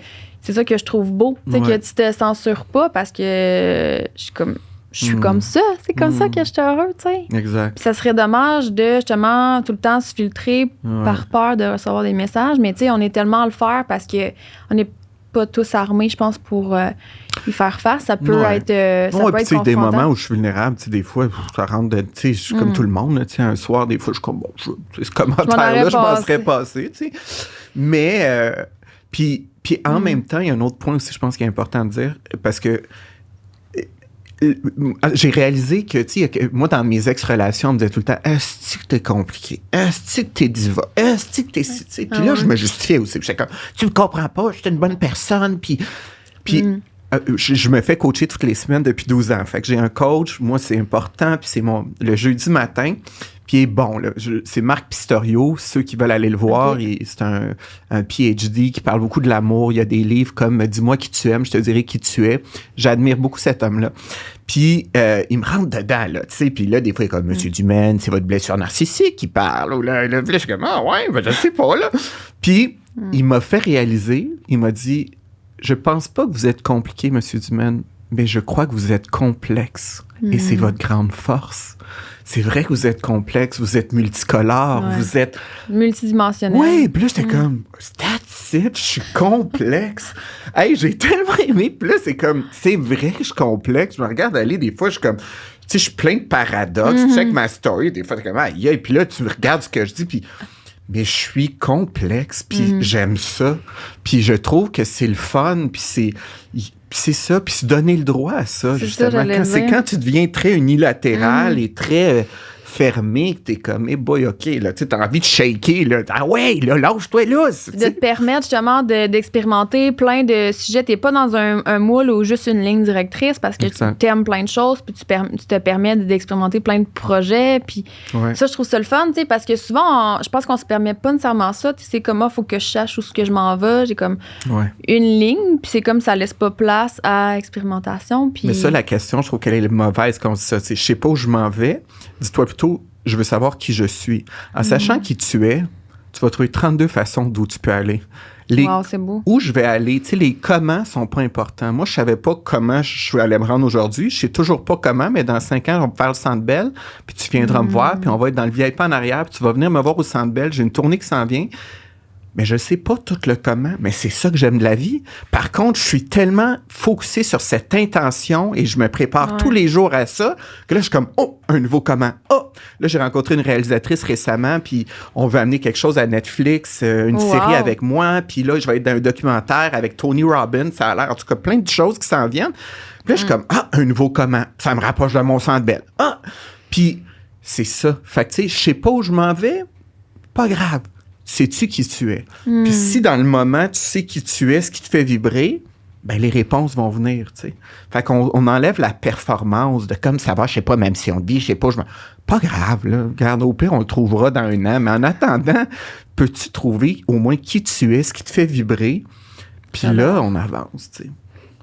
je trouve beau, tu sais, que tu te censures pas, parce que je suis comme ça, c'est comme ça que je suis heureux, tu sais. Exact. Puis ça serait dommage de, justement, tout le temps se filtrer par peur de recevoir des messages, mais tu sais, on est tellement à le faire parce que on n'est pas tous armés, je pense, pour y faire face. Ça peut être ça peut être des moments où je suis vulnérable, tu sais, des fois, ça rentre tu sais, je suis comme tout le monde, tu sais, un soir, des fois, je suis comme, bon, ce commentaire-là, je m'en serais passé, tu sais. Mais, puis en même temps, il y a un autre point aussi, je pense, qui est important de dire, parce que j'ai réalisé que, tu sais, moi, dans mes ex-relations, on me disait tout le temps, est-ce que t'es compliqué? Est-ce que t'es diva? Est-ce que t'es... Puis là, je me justifiais aussi. J'étais comme, tu me comprends pas, je suis une bonne personne. Puis je me fais coacher toutes les semaines depuis 12 ans. Fait que j'ai un coach, moi, c'est important, puis c'est le jeudi matin. Puis il est bon, là. C'est Marc Pistorio, ceux qui veulent aller le voir. C'est un PhD qui parle beaucoup de l'amour. Il y a des livres comme « Dis-moi qui tu aimes, je te dirai qui tu es ». J'admire beaucoup cet homme-là. Puis il me rentre dedans, là, tu sais. Puis là, des fois, il est comme « Monsieur Dumaine, c'est votre blessure narcissique qui parle. » Ou là, je suis comme « Ah ouais, ben, je sais pas, là. » Puis il m'a fait réaliser, il m'a dit « Je pense pas que vous êtes compliqué, Monsieur Dumaine, mais je crois que vous êtes complexe. Et c'est votre grande force. » C'est vrai que vous êtes complexe, vous êtes multicolore, vous êtes... multidimensionnel. Oui, puis là, j'étais comme, that's it, je suis complexe. Hey, j'ai tellement aimé, puis là, c'est comme, c'est vrai que je suis complexe. Je me regarde aller, des fois, je suis comme, sais, je suis plein de paradoxes. Tu check ma story, des fois, t'es comme, aïe, puis là, tu regardes ce que je dis, puis... Mais je suis complexe, puis j'aime ça. Puis je trouve que c'est le fun, puis c'est ça, puis se donner le droit à ça, justement. C'est quand tu deviens très unilatéral et très fermé, que t'es comme, boy, OK, là, tu sais, t'as envie de shaker, là. Ah ouais, là, lâche-toi là. De te permettre, justement, d'expérimenter plein de sujets. T'es pas dans un moule ou juste une ligne directrice parce que tu t'aimes plein de choses, puis tu te permets d'expérimenter plein de projets, puis ça, je trouve ça le fun, tu sais, parce que souvent, je pense qu'on se permet pas nécessairement ça, tu sais, c'est comme, faut que je sache où ce que je m'en vais, j'ai comme une ligne, puis c'est comme ça laisse pas place à expérimentation, puis... Mais ça, la question, je trouve qu'elle est mauvaise quand on dit ça, tu sais, je sais pas où je m'en vais, dis-toi plutôt, je veux savoir qui je suis. En sachant qui tu es, tu vas trouver 32 façons d'où tu peux aller. Wow, c'est beau. Où je vais aller, tu sais, les comment sont pas importants. Moi, je savais pas comment je suis allé me rendre aujourd'hui. Je sais toujours pas comment, mais dans 5 ans, on va faire le Centre Bell, puis tu viendras me voir, puis on va être dans le VIP en arrière, puis tu vas venir me voir au Centre Bell. J'ai une tournée qui s'en vient. Mais je sais pas tout le comment, mais c'est ça que j'aime de la vie. Par contre, je suis tellement focusé sur cette intention et je me prépare tous les jours à ça que là, je suis comme, un nouveau comment. Là, j'ai rencontré une réalisatrice récemment, puis on veut amener quelque chose à Netflix, une série avec moi, puis là, je vais être dans un documentaire avec Tony Robbins. Ça a l'air, en tout cas, plein de choses qui s'en viennent. Puis là, je suis comme, un nouveau comment. Ça me rapproche de mon Centre Bell. Puis c'est ça. Fait que, tu sais, je sais pas où je m'en vais, pas grave. Sais-tu qui tu es? Puis si dans le moment, tu sais qui tu es, ce qui te fait vibrer, ben les réponses vont venir, tu sais. Fait qu'on enlève la performance de comme ça va, je sais pas, même si on dit, je sais pas, pas grave, là. Regarde, au pire, on le trouvera dans 1 an. Mais en attendant, peux-tu trouver au moins qui tu es, ce qui te fait vibrer? Puis là, on avance, tu sais.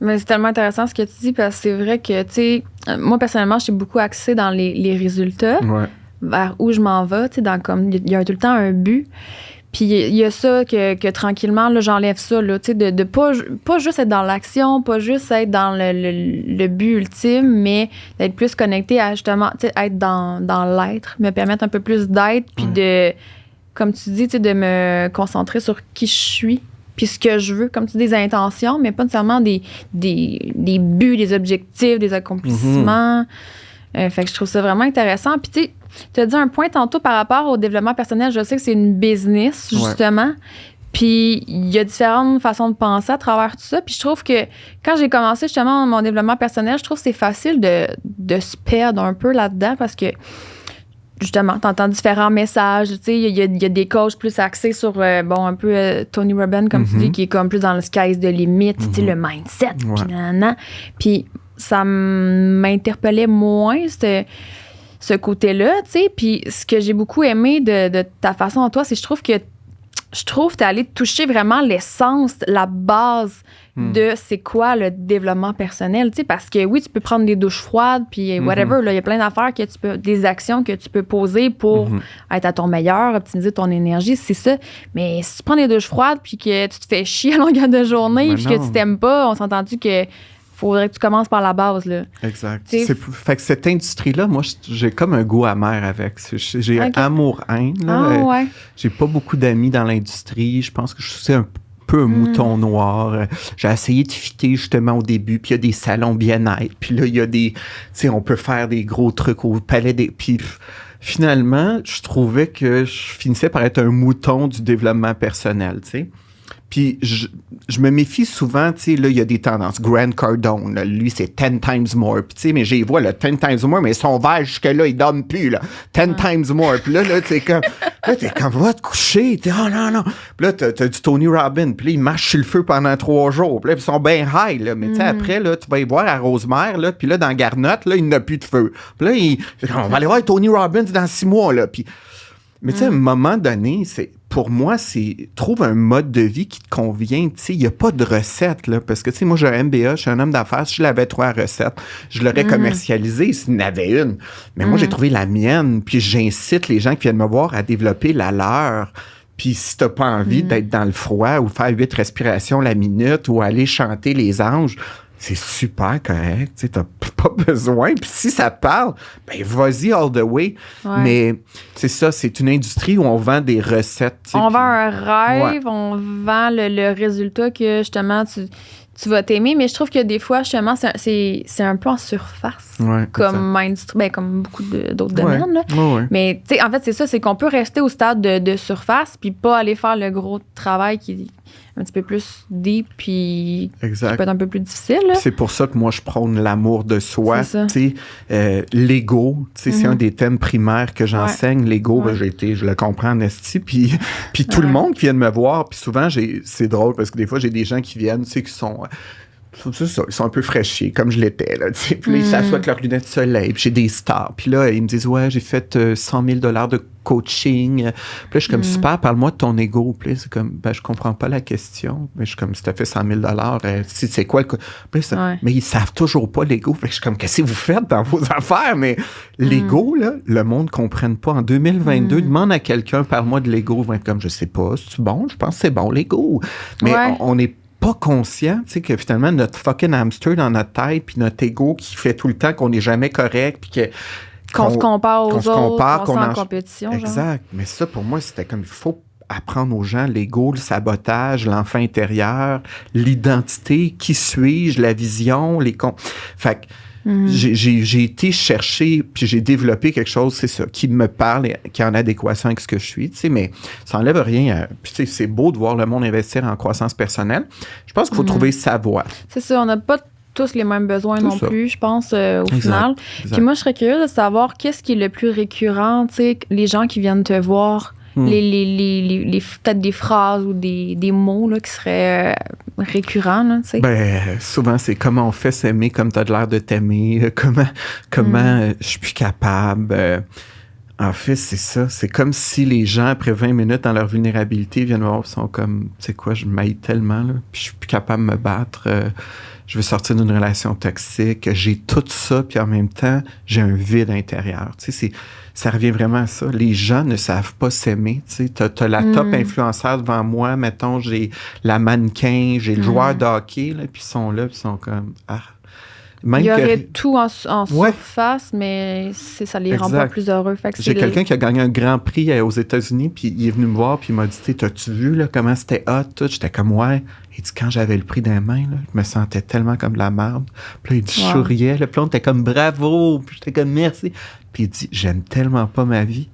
Mais c'est tellement intéressant ce que tu dis, parce que c'est vrai que, tu sais, moi, personnellement, je suis beaucoup axée dans les résultats, vers où je m'en vais, tu sais, dans comme, il y a tout le temps un but. Puis il y a ça que tranquillement, là, j'enlève ça, là, tu sais, de pas juste être dans l'action, pas juste être dans le but ultime, mais d'être plus connecté à, justement, tu sais, être dans l'être, me permettre un peu plus d'être, puis de, comme tu dis, tu sais, de me concentrer sur qui je suis, puis ce que je veux, comme tu dis, des intentions, mais pas nécessairement des buts, des objectifs, des accomplissements. Fait que je trouve ça vraiment intéressant. Puis tu sais, tu as dit un point tantôt par rapport au développement personnel. Je sais que c'est une business, justement. Puis il y a différentes façons de penser à travers tout ça. Puis je trouve que quand j'ai commencé justement mon développement personnel, je trouve que c'est facile de se perdre un peu là-dedans parce que justement, tu entends différents messages. Tu sais, il y a des coachs plus axés sur, un peu Tony Robbins, comme tu dis, qui est comme plus dans le sky's de limite, tu sais, le mindset, puis nanana. Puis ça m'interpellait moins, ce côté-là, tu sais. Puis ce que j'ai beaucoup aimé de ta façon à toi, c'est que je trouve que tu es allé toucher vraiment l'essence, la base de c'est quoi le développement personnel, tu sais, parce que oui, tu peux prendre des douches froides, puis whatever, là, il y a plein d'affaires des actions que tu peux poser pour être à ton meilleur, optimiser ton énergie, c'est ça. Mais si tu prends des douches froides, puis que tu te fais chier à longueur de journée, puis que tu t'aimes pas, on s'entend-tu que faudrait que tu commences par la base, là. Exact. Fait que cette industrie-là, moi, j'ai comme un goût amer avec. J'ai un amour-haine, là. J'ai pas beaucoup d'amis dans l'industrie. Je pense que je suis un peu un mouton noir. J'ai essayé de fitter, justement, au début. Puis il y a des salons bien-être. Puis là, il y a des... Tu sais, on peut faire des gros trucs au palais des... Puis finalement, je trouvais que je finissais par être un mouton du développement personnel, tu sais. Puis je me méfie souvent, tu sais, là, il y a des tendances. Grant Cardone, là, lui, c'est 10 times more. Puis, tu sais, mais j'ai vois, là, 10 times more, mais son verre, jusque-là, il donne plus, là. 10 times more. Puis là, t'es comme, va te coucher. T'es, oh non. Puis là, t'as du Tony Robbins. Puis là, il marche sur le feu pendant 3 jours. Puis là, ils sont bien high, là. Mais tu sais, après, là, tu vas y voir à Rosemère, là. Puis là, dans Garnotte, là, il n'a plus de feu. Puis là, on va aller voir Tony Robbins dans 6 mois, là. Puis, mais tu sais, à un moment donné, pour moi, trouve un mode de vie qui te convient. Tu sais, il n'y a pas de recette, là. Parce que, tu sais, moi, j'ai un MBA, je suis un homme d'affaires. Si je l'avais trouvé à recette, je l'aurais commercialisé s'il y en avait une. Mais moi, j'ai trouvé la mienne. Puis j'incite les gens qui viennent me voir à développer la leur. Puis si t'as pas envie d'être dans le froid ou faire 8 respirations la minute ou aller chanter les anges, c'est super correct, tu sais, t'as pas besoin. Puis si ça te parle, ben vas-y all the way. Mais c'est ça, c'est une industrie où on vend des recettes. On vend un rêve, on vend le résultat que justement tu vas t'aimer, mais je trouve que des fois, justement, c'est un peu en surface. Ouais, comme comme beaucoup d'autres domaines. Là. Ouais. Mais, tu sais, en fait, c'est ça, c'est qu'on peut rester au stade de surface puis pas aller faire le gros travail qui est un petit peu plus deep puis qui peut être un peu plus difficile. Là. C'est pour ça que moi, je prône l'amour de soi. Tu sais, l'ego, tu sais, c'est un des thèmes primaires que j'enseigne. L'ego, ben, je le comprends en esti. Puis tout le monde qui vient de me voir, puis souvent, c'est drôle parce que des fois, j'ai des gens qui viennent, tu sais, qui sont... C'est ça, ils sont un peu fraîchiers, comme je l'étais, là, tu sais. Puis là, ils s'assoient avec leurs lunettes de soleil, puis j'ai des stars. Puis là, ils me disent, ouais, j'ai fait 100 000 $ de coaching. Puis là, je suis comme, super, parle-moi de ton ego. Puis là, c'est comme, ben, je comprends pas la question. Mais je suis comme, si t'as fait 100 000 $, c'est quoi le... Puis là, mais ils savent toujours pas l'ego. Puis je suis comme, qu'est-ce que vous faites dans vos affaires? Mais l'ego, là, le monde ne comprenne pas. En 2022, demande à quelqu'un, parle-moi de l'ego. Ils vont être comme, je sais pas, c'est bon? Je pense que c'est bon, l'ego. Mais on est pas conscient, tu sais, que finalement, notre fucking hamster dans notre tête, puis notre ego qui fait tout le temps qu'on n'est jamais correct, puis qu'on se compare aux autres, qu'on est en compétition. Exact. Genre. Mais ça, pour moi, c'était comme, il faut apprendre aux gens l'ego, le sabotage, l'enfant intérieur, l'identité, qui suis-je, la vision, Fait que j'ai été chercher, puis j'ai développé quelque chose, c'est ça, qui me parle et qui est en adéquation avec ce que je suis, tu sais, mais ça n'enlève rien. Puis tu sais, c'est beau de voir le monde investir en croissance personnelle. Je pense qu'il faut trouver sa voie. C'est ça, on n'a pas tous les mêmes besoins plus, je pense, au final. Exact. Puis moi, je serais curieuse de savoir qu'est-ce qui est le plus récurrent, tu sais, les gens qui viennent te voir, peut-être des phrases ou des mots là, qui seraient récurrents, là, tu sais. Ben, souvent, c'est comment on fait s'aimer comme tu as l'air de t'aimer, comment je suis plus capable. En fait, c'est ça. C'est comme si les gens, après 20 minutes dans leur vulnérabilité, viennent voir et sont comme, tu sais quoi, je m'haïs tellement, là, puis je suis plus capable de me battre. Je veux sortir d'une relation toxique. J'ai tout ça, puis en même temps, j'ai un vide intérieur. Tu sais, ça revient vraiment à ça. Les gens ne savent pas s'aimer. Tu sais, t'as la top influenceur devant moi. Mettons, j'ai la mannequin, j'ai le joueur de hockey, là, puis ils sont là, puis ils sont comme... Même il y aurait tout en surface, mais ça les rend pas plus heureux. Fait que j'ai quelqu'un qui a gagné un grand prix aux États-Unis, puis il est venu me voir, puis il m'a dit, t'as-tu vu là, comment c'était hot, tout? J'étais comme, ouais. Il dit, quand j'avais le prix dans les mains, là, je me sentais tellement comme de la merde. Puis là, il dit, je souriais. Puis là, on était comme, bravo. Puis j'étais comme, merci. Puis il dit, j'aime tellement pas ma vie.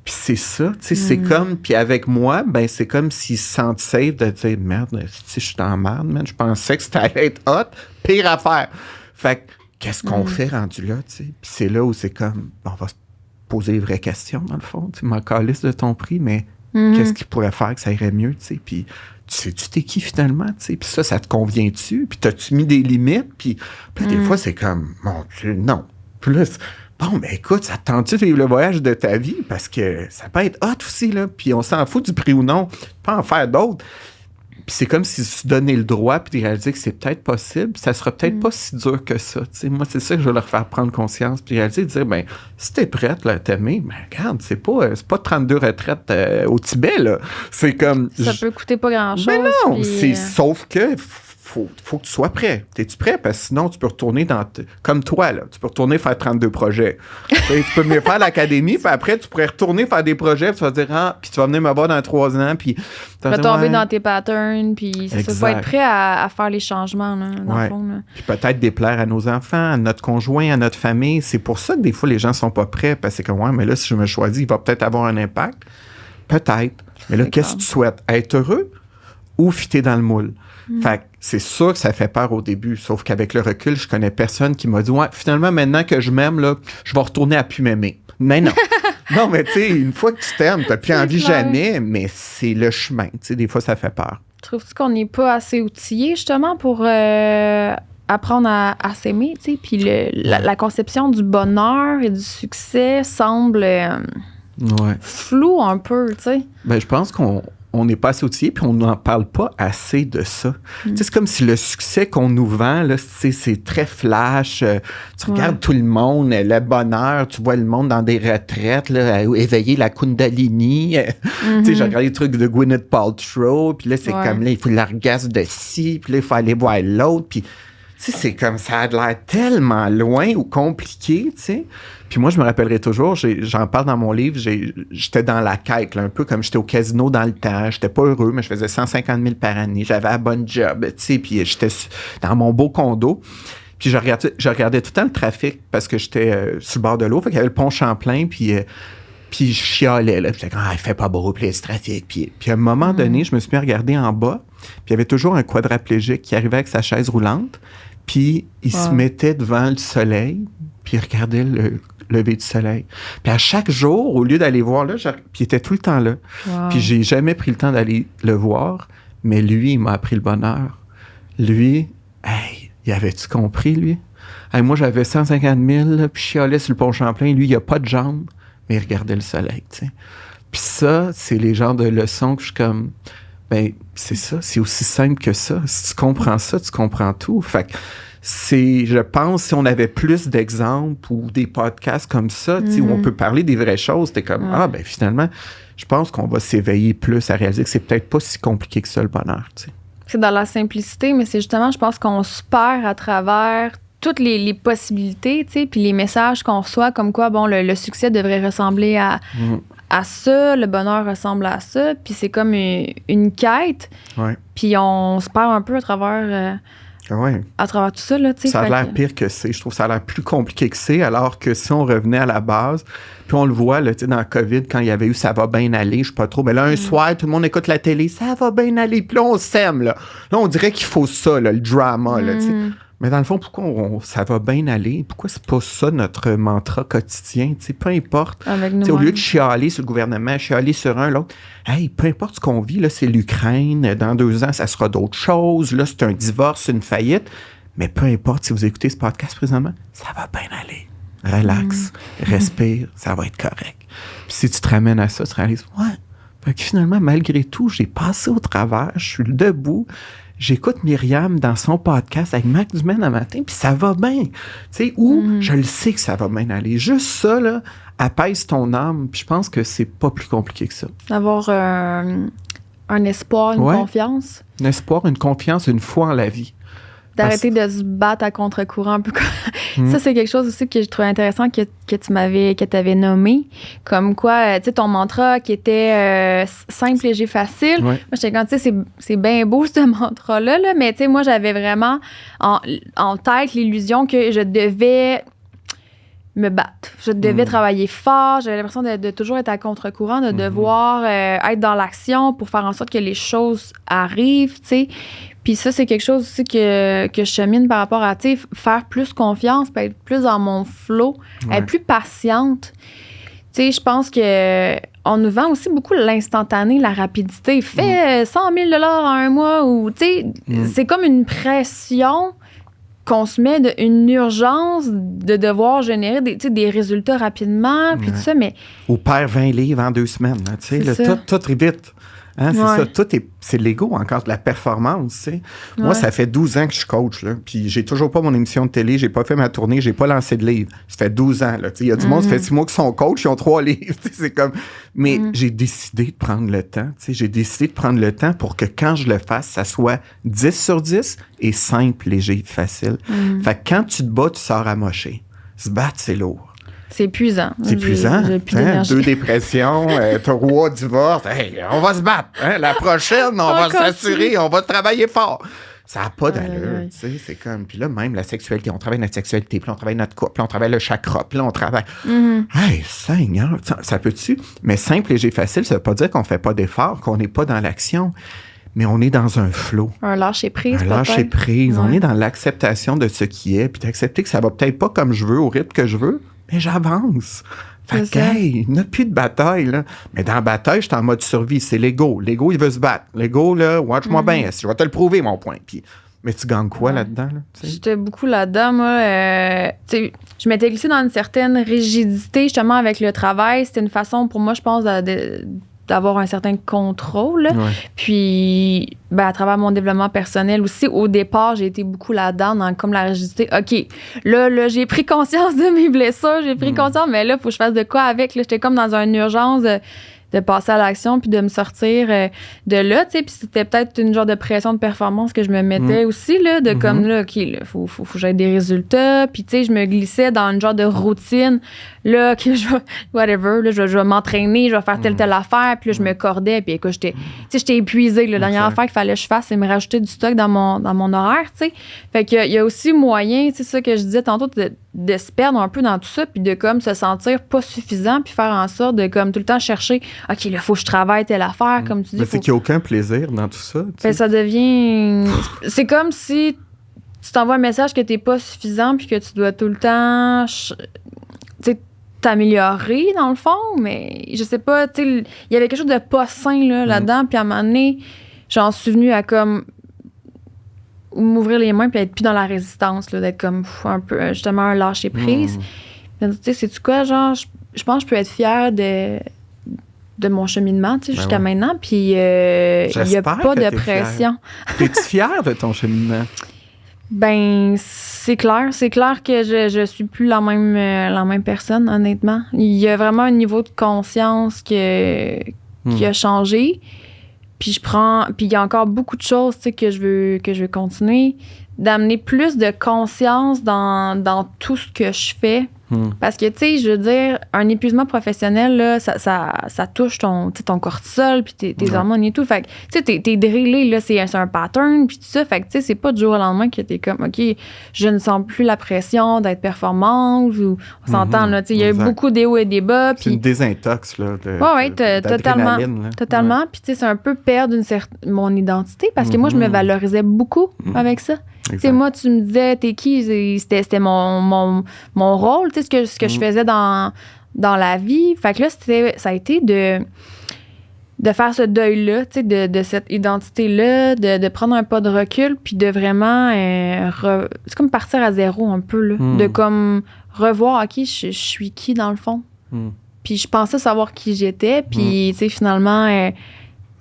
Puis c'est ça, tu sais, c'est comme... Puis avec moi, ben c'est comme s'ils se sentent safe de dire, merde, tu sais, je suis en merde, man. Je pensais que c'était allait être hot. Pire affaire. Fait que, qu'est-ce qu'on fait rendu là, tu sais? Puis c'est là où c'est comme, on va se poser les vraies questions, dans le fond. Tu m'en calisses de ton prix, mais qu'est-ce qu'il pourrait faire que ça irait mieux, tu sais? Puis tu sais-tu t'es qui finalement, tu sais? Puis ça te convient-tu? Puis t'as-tu mis des limites? Puis des fois, c'est comme, mon Dieu, non. Puis là, bon, ben écoute, ça te tente-tu de vivre le voyage de ta vie? Parce que ça peut être hot aussi, là. Puis on s'en fout du prix ou non. Tu peux en faire d'autres. Puis c'est comme si tu donnais le droit puis de réaliser que c'est peut-être possible. Ça sera peut-être pas si dur que ça. T'sais. Moi, c'est ça que je veux leur faire prendre conscience. Puis réaliser, de dire, ben si t'es prête là, à t'aimer, ben regarde, c'est pas 32 retraites au Tibet, là. C'est comme... Ça peut coûter pas grand-chose. Mais non, puis... sauf que... Faut que tu sois prêt. T'es-tu prêt? Parce que sinon, tu peux retourner comme toi, là. Tu peux retourner faire 32 projets. Tu peux venir faire l'académie, puis après, tu pourrais retourner faire des projets, puis tu vas dire, puis tu vas venir me voir dans 3 ans, puis... Tu vas tomber dans tes patterns, puis ça faut être prêt à faire les changements, là, dans le fond. Là. Puis peut-être déplaire à nos enfants, à notre conjoint, à notre famille. C'est pour ça que des fois, les gens sont pas prêts, parce que c'est comme, ouais, mais là, si je me choisis, il va peut-être avoir un impact. Peut-être. Mais là, qu'est-ce que tu souhaites? Être heureux ou fitter dans le moule? Fait que c'est sûr que ça fait peur au début, sauf qu'avec le recul, je connais personne qui m'a dit, ouais, finalement, maintenant que je m'aime, là, je vais retourner à plus m'aimer. Mais non. Non, mais tu sais, une fois que tu t'aimes, t'as plus envie jamais, mais c'est le chemin. Tu sais, des fois, ça fait peur. Trouves-tu qu'on n'est pas assez outillé, justement, pour apprendre à s'aimer, tu sais? Puis la conception du bonheur et du succès semble floue un peu, tu sais. Ben, je pense qu'on n'est pas assez outillé, puis on n'en parle pas assez de ça. Tu sais, c'est comme si le succès qu'on nous vend, là, c'est très flash. Tu regardes tout le monde, le bonheur, tu vois le monde dans des retraites, là, éveiller la Kundalini. Tu sais, j'ai regardé les trucs de Gwyneth Paltrow, puis là, c'est comme, là, il faut l'orgasme de ci, puis là, il faut aller voir l'autre, puis... Tu sais, c'est comme ça a l'air tellement loin ou compliqué, tu sais. Puis moi, je me rappellerai toujours, j'en parle dans mon livre, j'étais dans la quête, là, un peu comme j'étais au casino dans le temps. J'étais pas heureux, mais je faisais 150 000 par année. J'avais un bon job, tu sais, puis j'étais dans mon beau condo. Puis je regardais tout le temps le trafic parce que j'étais sur le bord de l'eau. Fait qu'il y avait le pont Champlain, puis je chialais, là. Puis j'étais comme, il fait pas beau, puis il y a du trafic. Puis à un moment donné, je me suis mis à regarder en bas, puis il y avait toujours un quadraplégique qui arrivait avec sa chaise roulante, puis il se mettait devant le soleil, puis il regardait le lever du soleil. Puis à chaque jour, au lieu d'aller voir là, puis il était tout le temps là. Puis j'ai jamais pris le temps d'aller le voir, mais lui, il m'a appris le bonheur. Lui, hey, il avait-tu compris, lui? Hey, moi, j'avais 150 000, là, puis je chialais sur le pont Champlain. Lui, il a pas de jambes, mais il regardait le soleil, tu sais. Puis ça, c'est les genres de leçons que je suis comme... Ben, c'est ça, c'est aussi simple que ça. Si tu comprends ça, tu comprends tout. Fait que je pense, si on avait plus d'exemples ou des podcasts comme ça, tu sais, où on peut parler des vraies choses, t'es comme, ben finalement, je pense qu'on va s'éveiller plus à réaliser que c'est peut-être pas si compliqué que ça, le bonheur, tu sais. C'est dans la simplicité, mais c'est justement, je pense qu'on se perd à travers toutes les possibilités, tu sais, puis les messages qu'on reçoit, comme quoi, bon, le succès devrait ressembler à ça, le bonheur ressemble à ça, puis c'est comme une quête, puis on se perd un peu à travers tout ça, là, tu sais. Ça a l'air pire que c'est. Je trouve que ça a l'air plus compliqué que c'est, alors que si on revenait à la base, puis on le voit, là, tu sais, dans le COVID, quand il y avait eu « ça va bien aller », je sais pas trop, mais là, un soir, tout le monde écoute la télé, « ça va bien aller », puis là, on s'aime, là. Là, on dirait qu'il faut ça, là, le drama, là, tu sais. Mais dans le fond, pourquoi ça va bien aller? Pourquoi c'est pas ça notre mantra quotidien? T'sais, peu importe. Au lieu de chialer sur le gouvernement, chialer sur l'autre, hey, peu importe ce qu'on vit, là, c'est l'Ukraine, dans 2 ans, ça sera d'autres choses, là, c'est un divorce, une faillite. Mais peu importe si vous écoutez ce podcast présentement, ça va bien aller. Relax, respire, ça va être correct. Puis si tu te ramènes à ça, tu réalises, fait que finalement, malgré tout, j'ai passé au travers, je suis debout. J'écoute Myriam dans son podcast avec Marc Dumaine un matin, puis ça va bien. Tu sais, je le sais que ça va bien aller. Juste ça, là, apaise ton âme, puis je pense que c'est pas plus compliqué que ça. D'avoir un espoir, une confiance. Un espoir, une confiance, une foi en la vie. D'arrêter de se battre à contre-courant un peu. Ça, c'est quelque chose aussi que je trouvais intéressant que tu avais nommé. Comme quoi, tu sais, ton mantra qui était simple, léger, facile. Moi, j'étais quand, tu sais, c'est bien beau ce mantra-là, là, mais tu sais, moi, j'avais vraiment en tête l'illusion que je devais me battre. Je devais travailler fort. J'avais l'impression de toujours être à contre-courant, de devoir être dans l'action pour faire en sorte que les choses arrivent, tu sais. Puis ça, c'est quelque chose aussi que je chemine par rapport à, tu sais, faire plus confiance, être plus dans mon flow, être plus patiente. Tu sais, je pense que on nous vend aussi beaucoup l'instantané, la rapidité. Fais 100 000 $ en un mois ou, tu sais, c'est comme une pression qu'on se met, une urgence de devoir générer des résultats rapidement, puis tout ça, mais... Ou perd 20 livres en 2 semaines, tu sais, tout très vite. Hein, c'est ça, c'est l'ego encore, de la performance, tu sais. Moi, ça fait 12 ans que je suis coach, là, puis j'ai toujours pas mon émission de télé, j'ai pas fait ma tournée, j'ai pas lancé de livre. Ça fait 12 ans, là, tu sais. Il y a du monde, ça fait 6 mois qu'ils sont coach, ils ont 3 livres, tu sais, c'est comme... Mais j'ai décidé de prendre le temps, tu sais, j'ai décidé de prendre le temps pour que quand je le fasse, ça soit 10 sur 10 et simple, léger, facile. Fait que quand tu te bats, tu sors amoché. Se battre, c'est lourd. C'est épuisant. C'est épuisant. J'ai plus d'énergie. 2 dépressions, 3 divorces. Hey, on va se battre. Hein? La prochaine, on va s'assurer, on va travailler fort. Ça n'a pas d'allure. Tu sais, c'est comme... Puis là, même la sexualité, on travaille notre sexualité, puis on travaille notre couple, puis on travaille le chakra, puis là, on travaille... Hey, Seigneur, ça peut-tu... Mais simple, léger, facile, ça ne veut pas dire qu'on ne fait pas d'efforts, qu'on n'est pas dans l'action. Mais on est dans un flow. Un lâcher-prise, Un lâcher-prise. On est dans l'acceptation de ce qui est, puis d'accepter que ça va peut-être pas comme je veux, au rythme que je veux, mais j'avance. Fait que, hey, il n'y a plus de bataille, là. Mais dans la bataille, je suis en mode survie. C'est l'ego. L'ego, il veut se battre. L'ego, là, watch-moi bien. Je vais te le prouver, mon point. Puis, mais tu gagnes quoi là-dedans, là? J'étais beaucoup là-dedans, moi. Tu sais, je m'étais glissée dans une certaine rigidité, justement, avec le travail. C'était une façon, pour moi, je pense, d'avoir un certain contrôle. Puis, à travers mon développement personnel aussi, au départ, j'ai été beaucoup là-dedans, dans comme la rigidité. OK, là j'ai pris conscience de mes blessures, j'ai pris conscience, mais là, il faut que je fasse de quoi avec. Là, j'étais comme dans une urgence passer à l'action puis de me sortir de là, tu sais. Puis c'était peut-être une genre de pression de performance que je me mettais aussi, là, de comme, là, OK, là, faut que j'aie des résultats. Puis, tu sais, je me glissais dans une genre de routine, là, que je vais, whatever, là, je vais m'entraîner, je vais faire telle affaire. Puis là, je me cordais. Puis écoute, j'étais épuisée. La dernière affaire qu'il fallait que je fasse, c'est me rajouter du stock dans mon horaire, tu sais. Fait qu'il y a aussi moyen, tu sais, ça que je disais tantôt, de se perdre un peu dans tout ça, puis de comme se sentir pas suffisant, puis faire en sorte de comme tout le temps chercher, OK, là, faut que je travaille telle affaire, comme tu dis. Mais c'est qu'il n'y a aucun plaisir dans tout ça. Ben, ça devient... C'est comme si tu t'envoies un message que t'es pas suffisant, puis que tu dois tout le temps t'améliorer, dans le fond, mais je sais pas, tu sais, il y avait quelque chose de pas sain là-dedans, puis à un moment donné, j'en suis venue à comme m'ouvrir les mains puis être plus dans la résistance, là, d'être comme un peu justement un lâcher prise. Tu sais, c'est-tu quoi, genre, je pense que je peux être fière de mon cheminement, tu sais, jusqu'à maintenant, puis il n'y a pas de pression. T'es-tu fière de ton cheminement? Ben, c'est clair que je suis plus la même personne, honnêtement. Il y a vraiment un niveau de conscience qui a changé. Puis il y a encore beaucoup de choses, tu sais, que je veux continuer, d'amener plus de conscience dans tout ce que je fais. Parce que, tu sais, je veux dire, un épuisement professionnel, là, ça touche ton cortisol, puis tes hormones et tout. Fait que, tu sais, t'es drillé, là, c'est un pattern, puis tout ça. Fait que, tu sais, c'est pas du jour au lendemain que t'es comme, OK, je ne sens plus la pression d'être performante, ou on s'entend, là, tu sais, il y a eu beaucoup des hauts et des bas. C'est une désintox, là. Totalement. Totalement. Puis, tu sais, c'est un peu perdre mon identité, parce que moi, je me valorisais beaucoup avec ça. Tu sais, moi, tu me disais, t'es qui? C'était mon rôle, tu sais, ce que je faisais dans la vie. Fait que là, ça a été de faire ce deuil-là, tu sais, de cette identité-là, de prendre un pas de recul, puis de vraiment... c'est comme partir à zéro un peu, là. De comme revoir, OK, je suis qui, dans le fond? Puis je pensais savoir qui j'étais, puis, tu sais, finalement...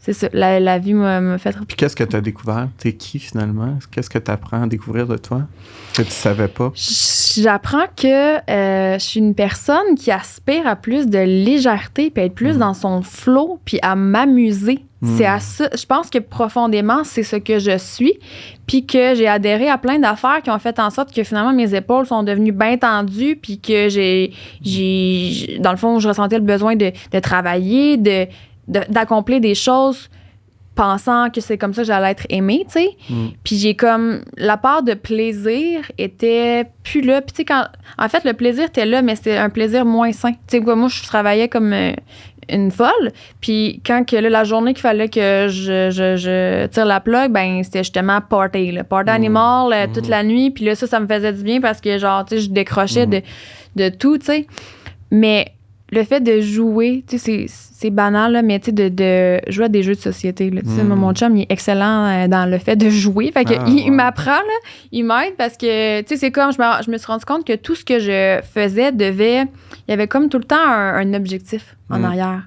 c'est ça, la vie m'a fait... Puis qu'est-ce que tu as découvert? T'es qui, finalement? Qu'est-ce que tu apprends à découvrir de toi que tu savais pas? J'apprends que je suis une personne qui aspire à plus de légèreté, puis à être plus dans son flow, puis à m'amuser. C'est à ça. Je pense que profondément, c'est ce que je suis, puis que j'ai adhéré à plein d'affaires qui ont fait en sorte que finalement, mes épaules sont devenues bien tendues, puis que dans le fond, je ressentais le besoin de travailler, d'accomplir des choses pensant que c'est comme ça que j'allais être aimée, tu sais. Puis j'ai comme... La part de plaisir était plus là. Puis tu sais, en fait, le plaisir était là, mais c'était un plaisir moins sain. Tu sais, moi, je travaillais comme une folle. Puis quand que là, la journée qu'il fallait que je tire la plug, ben c'était justement party, là. Party animal toute la nuit. Puis là, ça me faisait du bien parce que, genre, tu sais, je décrochais de tout, tu sais. Mais le fait de jouer, tu sais, c'est banal, là, mais tu sais, de jouer à des jeux de société. Là. Mon chum, il est excellent dans le fait de jouer. Fait que il m'apprend, là, il m'aide parce que, tu sais, c'est comme, je me suis rendu compte que tout ce que je faisais il y avait comme tout le temps un objectif en arrière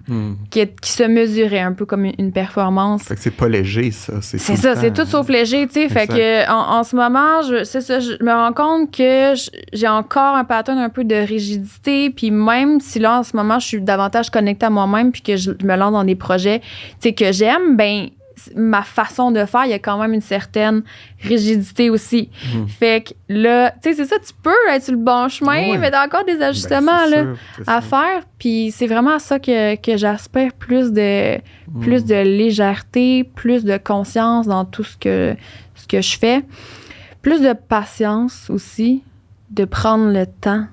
qui se mesurait un peu comme une performance. Fait que c'est pas léger, ça. C'est ça, c'est tout sauf léger, tu sais. Fait que en ce moment, je me rends compte que j'ai encore un pattern un peu de rigidité, puis même si là, en ce moment, je suis davantage connectée à moi-même, puis que je me lance dans des projets, tu sais, que j'aime, ben ma façon de faire, il y a quand même une certaine rigidité aussi. Fait que là, tu sais, c'est ça, tu peux être sur le bon chemin, mais t'as encore des ajustements à faire. Puis c'est vraiment à ça que j'aspire, plus de légèreté, plus de conscience dans tout ce que je fais. Plus de patience aussi, de prendre le temps.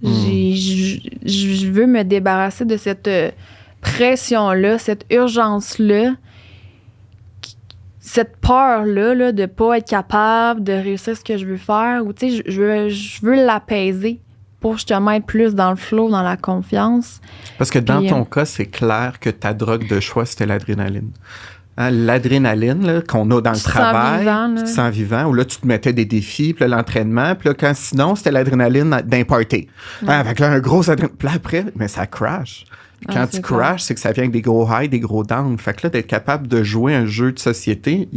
Je veux me débarrasser de cette pression-là, cette urgence-là, cette peur-là de ne pas être capable de réussir ce que je veux faire. Ou, tu sais, je veux l'apaiser pour justement être plus dans le flow, dans la confiance. Parce que dans ton cas, c'est clair que ta drogue de choix, c'était l'adrénaline. Hein, l'adrénaline là, qu'on a dans le travail, tu te sens vivant, où là, tu te mettais des défis, puis là, l'entraînement, puis là, sinon, c'était l'adrénaline d'un party. Hein, avec là, un gros adrénaline. Puis là, après, mais ça crash. Quand tu crashes, c'est que ça vient avec des gros highs, des gros downs. Fait que là, d'être capable de jouer un jeu de société,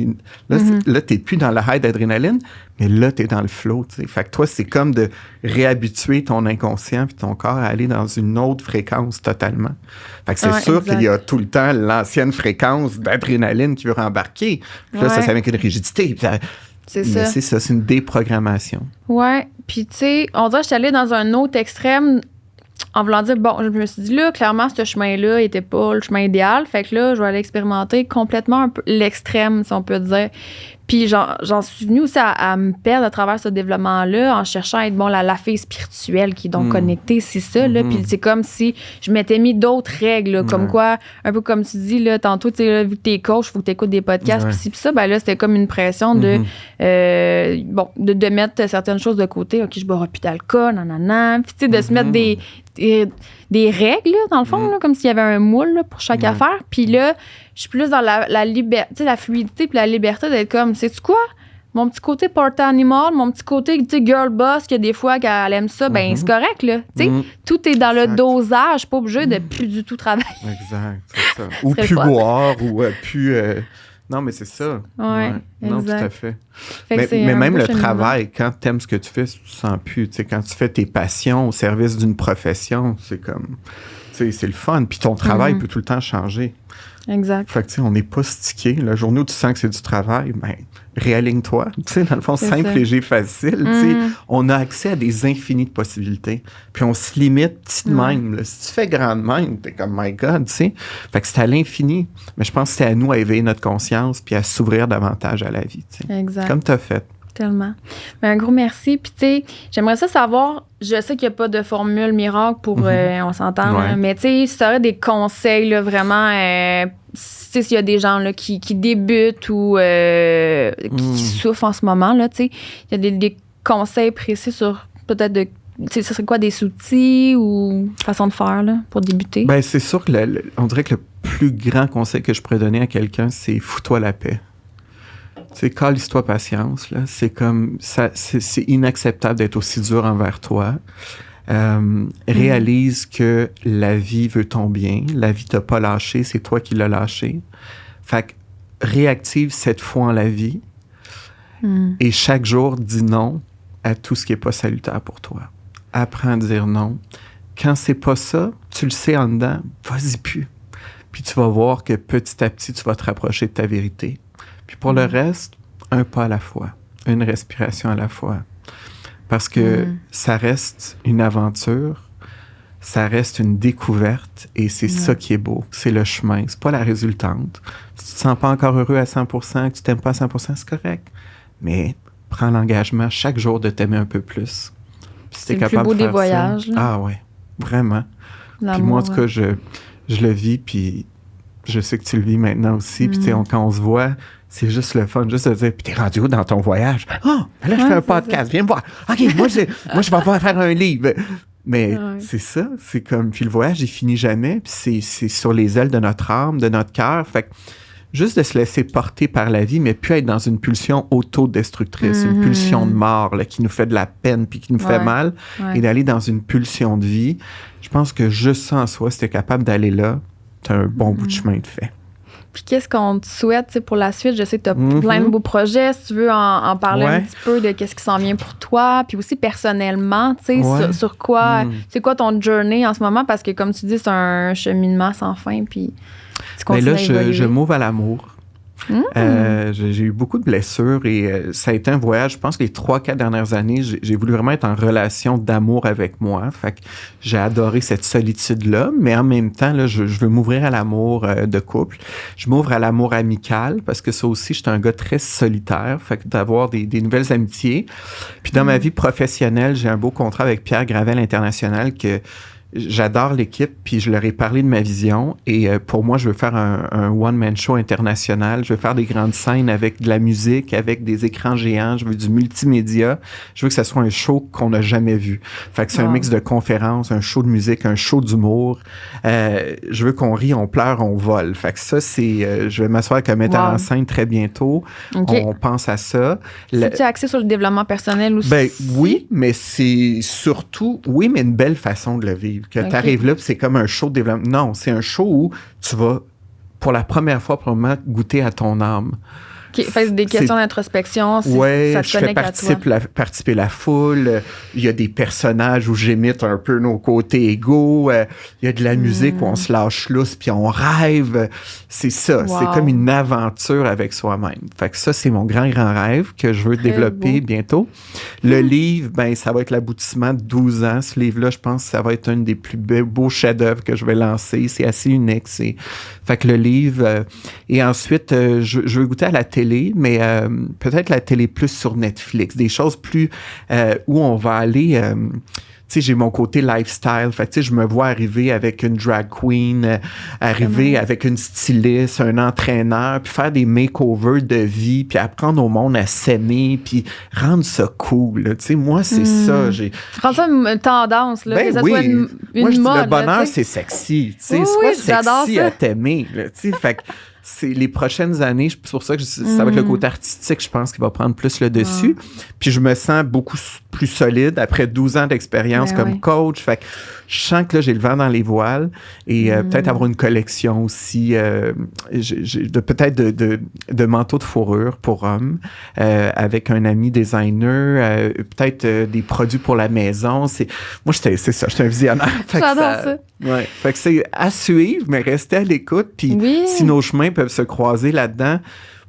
là, t'es plus dans le high d'adrénaline, mais là, t'es dans le flow, tu sais. Fait que toi, c'est comme de réhabituer ton inconscient puis ton corps à aller dans une autre fréquence totalement. Fait que c'est sûr qu'il y a tout le temps l'ancienne fréquence d'adrénaline qui veut rembarquer. Puis là, ça vient avec une rigidité. C'est ça. C'est ça, c'est une déprogrammation. Ouais. Puis, tu sais, on dirait que je suis allée dans un autre extrême en voulant dire, bon, je me suis dit, là, clairement, ce chemin-là n'était pas le chemin idéal. Fait que là, je vais aller expérimenter complètement un peu l'extrême, si on peut dire. Puis j'en suis venue aussi à me perdre à travers ce développement-là en cherchant à être, bon, la fille spirituelle qui est donc connectée, c'est ça, là. Puis c'est comme si je m'étais mis d'autres règles, là, comme quoi, un peu comme tu dis, là, tantôt, tu sais, vu que t'es coach, il faut que t'écoutes des podcasts, puis ci, puis ça, ben là, c'était comme une pression de, de mettre certaines choses de côté. OK, je boirai plus d'alcool, nanana. Puis, tu sais, de se mettre des règles, là, dans le fond, là, comme s'il y avait un moule là, pour chaque affaire. Puis là, je suis plus dans la liberté, la fluidité puis la liberté d'être comme, sais-tu quoi? Mon petit côté party animal, mon petit côté, tu sais, girl boss, que des fois, quand elle aime ça, ben c'est correct, là. Tu sais, tout est dans le dosage, pas obligé de plus du tout travailler. Exact, c'est ça. Ou plus boire, ou plus... Non, mais c'est ça. Ouais, non, tout à fait. Mais même le travail, quand tu aimes ce que tu fais, tu sens plus. Tu sais, quand tu fais tes passions au service d'une profession, c'est comme... Tu sais, c'est le fun. Puis ton travail peut tout le temps changer. Exact. Fait que, tu sais, on n'est pas stické. La journée où tu sens que c'est du travail, ben, réaligne-toi. Tu sais, dans le fond, simple, léger, facile. Tu sais, on a accès à des infinies de possibilités. Puis on se limite petit de même. Là. Si tu fais grand de même, t'es comme, my God, tu sais. Fait que c'est à l'infini. Mais je pense que c'est à nous à éveiller notre conscience puis à s'ouvrir davantage à la vie. Tu sais. Exact. Comme tu as fait. Tellement. Mais un gros merci. Puis, tu sais, j'aimerais ça savoir, je sais qu'il n'y a pas de formule miracle pour, on s'entend, là, mais tu sais, si tu aurais des conseils, là, vraiment, tu sais, s'il y a des gens là, qui débutent ou qui souffrent en ce moment, là, tu sais, il y a des conseils précis sur peut-être de. Tu sais, ce serait quoi, des outils ou façon de faire là, pour débuter? Bien, c'est sûr que on dirait que le plus grand conseil que je pourrais donner à quelqu'un, c'est fous-toi la paix. Tu sais, calisse-toi patience, là. C'est comme ça, c'est inacceptable d'être aussi dur envers toi. Réalise que la vie veut ton bien. La vie t'a pas lâché, c'est toi qui l'as lâché. Fait que réactive cette foi en la vie et chaque jour, dis non à tout ce qui est pas salutaire pour toi. Apprends à dire non. Quand c'est pas ça, tu le sais en dedans, vas-y plus. Puis tu vas voir que petit à petit, tu vas te rapprocher de ta vérité. Puis pour le reste, un pas à la fois, une respiration à la fois. Parce que ça reste une aventure, ça reste une découverte et c'est ça qui est beau. C'est le chemin, c'est pas la résultante. Si tu te sens pas encore heureux à 100%, que tu t'aimes pas à 100%, c'est correct. Mais prends l'engagement chaque jour de t'aimer un peu plus. Puis si c'est le plus beau des voyages. Ah ouais, vraiment. Puis moi, en tout cas, je le vis, puis je sais que tu le vis maintenant aussi. Puis tu sais, quand on se voit, c'est juste le fun, juste de dire, puis t'es rendu où dans ton voyage? Ah, là, je fais un podcast, viens me voir. OK, moi, je vais pas faire un livre. Mais c'est ça, c'est comme, puis le voyage, il finit jamais, puis c'est sur les ailes de notre âme, de notre cœur. Fait que juste de se laisser porter par la vie, mais plus être dans une pulsion autodestructrice, une pulsion de mort là, qui nous fait de la peine puis qui nous fait mal, et d'aller dans une pulsion de vie. Je pense que juste ça en soi, si t'es capable d'aller là, t'as un bon bout de chemin de fait. Puis qu'est-ce qu'on te souhaite pour la suite? Je sais que tu as plein de beaux projets. Si tu veux en parler un petit peu de qu'est-ce qui s'en vient pour toi, puis aussi personnellement, tu sais, sur quoi, c'est quoi ton journey en ce moment? Parce que comme tu dis, c'est un cheminement sans fin, puis tu continues à évoluer. Je m'ouvre à l'amour. J'ai eu beaucoup de blessures et ça a été un voyage, je pense que les 3-4 dernières années, j'ai voulu vraiment être en relation d'amour avec moi. Fait que j'ai adoré cette solitude-là, mais en même temps, là, je veux m'ouvrir à l'amour de couple. Je m'ouvre à l'amour amical parce que ça aussi, j'étais un gars très solitaire. Fait que d'avoir des nouvelles amitiés. Puis dans ma vie professionnelle, j'ai un beau contrat avec Pierre Gravel International que j'adore l'équipe, puis je leur ai parlé de ma vision. Et pour moi, je veux faire un one-man show international. Je veux faire des grandes scènes avec de la musique, avec des écrans géants. Je veux du multimédia. Je veux que ça soit un show qu'on n'a jamais vu. Fait que c'est un mix de conférences, un show de musique, un show d'humour. Je veux qu'on rit, on pleure, on vole. Fait que ça, c'est... je vais m'asseoir avec un metteur en scène très bientôt. Okay. On pense à ça. C'est-tu axé sur le développement personnel aussi? Ben oui, mais c'est surtout... Oui, mais une belle façon de le vivre. livre. Que tu arrives là, puis c'est comme un show de développement. Non, c'est un show où tu vas, pour la première fois, probablement, goûter à ton âme. Fait des questions d'introspection, oui, ça te je fais participer la foule. Il y a des personnages où j'imite un peu nos côtés égaux. Il y a de la musique où on se lâche lousse puis on rêve. C'est ça. Wow. C'est comme une aventure avec soi-même. Fait que ça, c'est mon grand rêve que je veux développer bientôt. Le livre, ben ça va être l'aboutissement de 12 ans. Ce livre-là, je pense que ça va être un des plus beaux chefs-d'œuvre que je vais lancer. C'est assez unique. Fait que le livre... et ensuite, je veux goûter à la télé, mais peut-être la télé plus sur Netflix. Des choses plus où on va aller... tu sais, j'ai mon côté lifestyle. Fait que, tu sais, je me vois arriver avec une drag queen, arriver avec une styliste, un entraîneur, puis faire des makeovers de vie, puis apprendre au monde à s'aimer, puis rendre ça cool. Tu sais, moi, c'est ça. Rendre ça une tendance, là. Ben que ça oui. soit une moi, je mode. dis, le bonheur, là, c'est sexy. Tu sais, oui, sois sexy à t'aimer. Tu sais, fait que c'est les prochaines années, c'est pour ça que ça va être le côté artistique, je pense, qui va prendre plus le dessus. Puis je me sens beaucoup plus solide après 12 ans d'expérience comme coach. Fait que je sens que là, j'ai le vent dans les voiles et peut-être avoir une collection aussi, peut-être de manteaux de fourrure pour hommes avec un ami designer, peut-être des produits pour la maison. Moi, c'est ça, je suis un visionnaire. J'adore ça. Ouais. Fait que c'est à suivre, mais rester à l'écoute. Puis si nos chemins peuvent se croiser là-dedans,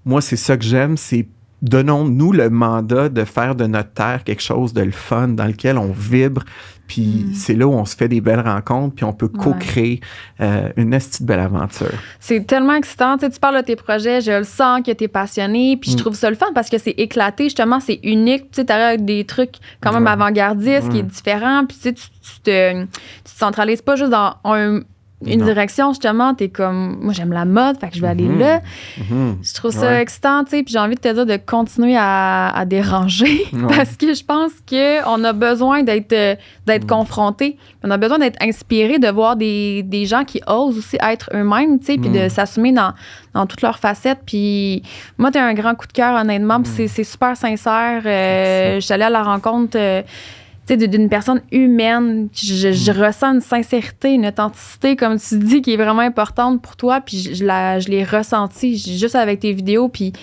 moi, c'est ça que j'aime, c'est donnons-nous le mandat de faire de notre terre quelque chose de le fun, dans lequel on vibre. Puis c'est là où on se fait des belles rencontres, puis on peut co-créer une petite belle aventure. C'est tellement excitant. Tu sais, tu parles de tes projets, je le sens que tu es passionné, puis je trouve ça le fun parce que c'est éclaté, justement, c'est unique. Tu sais, t'arrives avec des trucs quand même avant-gardistes, qui est différent, puis tu sais, tu te centralises pas juste dans une direction, justement. T'es comme, moi, j'aime la mode, fait que je vais aller là. Je trouve ça excitant, tu sais, puis j'ai envie de te dire de continuer à déranger parce que je pense qu'on a besoin d'être confronté. On a besoin d'être inspiré, de voir des gens qui osent aussi être eux-mêmes, tu sais, puis de s'assumer dans toutes leurs facettes. Puis moi, t'as un grand coup de cœur, honnêtement, puis c'est super sincère. Je suis allée à la rencontre... d'une personne humaine. Je ressens une sincérité, une authenticité, comme tu dis, qui est vraiment importante pour toi. Puis je l'ai ressenti juste avec tes vidéos. Puis, tu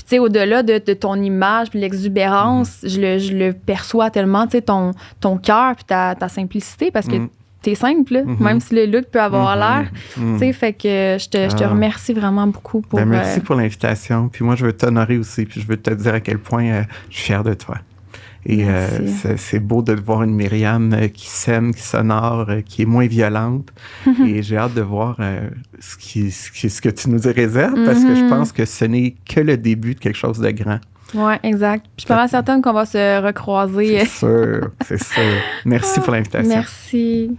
sais, au-delà de ton image, puis l'exubérance, je le perçois tellement, tu sais, ton cœur, puis ta simplicité, parce que t'es simple, là, même si le look peut avoir l'air. Tu sais, fait que je te remercie vraiment beaucoup pour... merci pour l'invitation. Puis moi, je veux t'honorer aussi, puis je veux te dire à quel point je suis fier de toi. Et c'est beau de voir une Myriam qui s'aime, qui s'honore, qui est moins violente. Et j'ai hâte de voir ce que tu nous réserves, parce que je pense que ce n'est que le début de quelque chose de grand. Oui, exact. Puis je suis pas mal certaine qu'on va se recroiser. C'est sûr, c'est sûr. Merci pour l'invitation. Merci.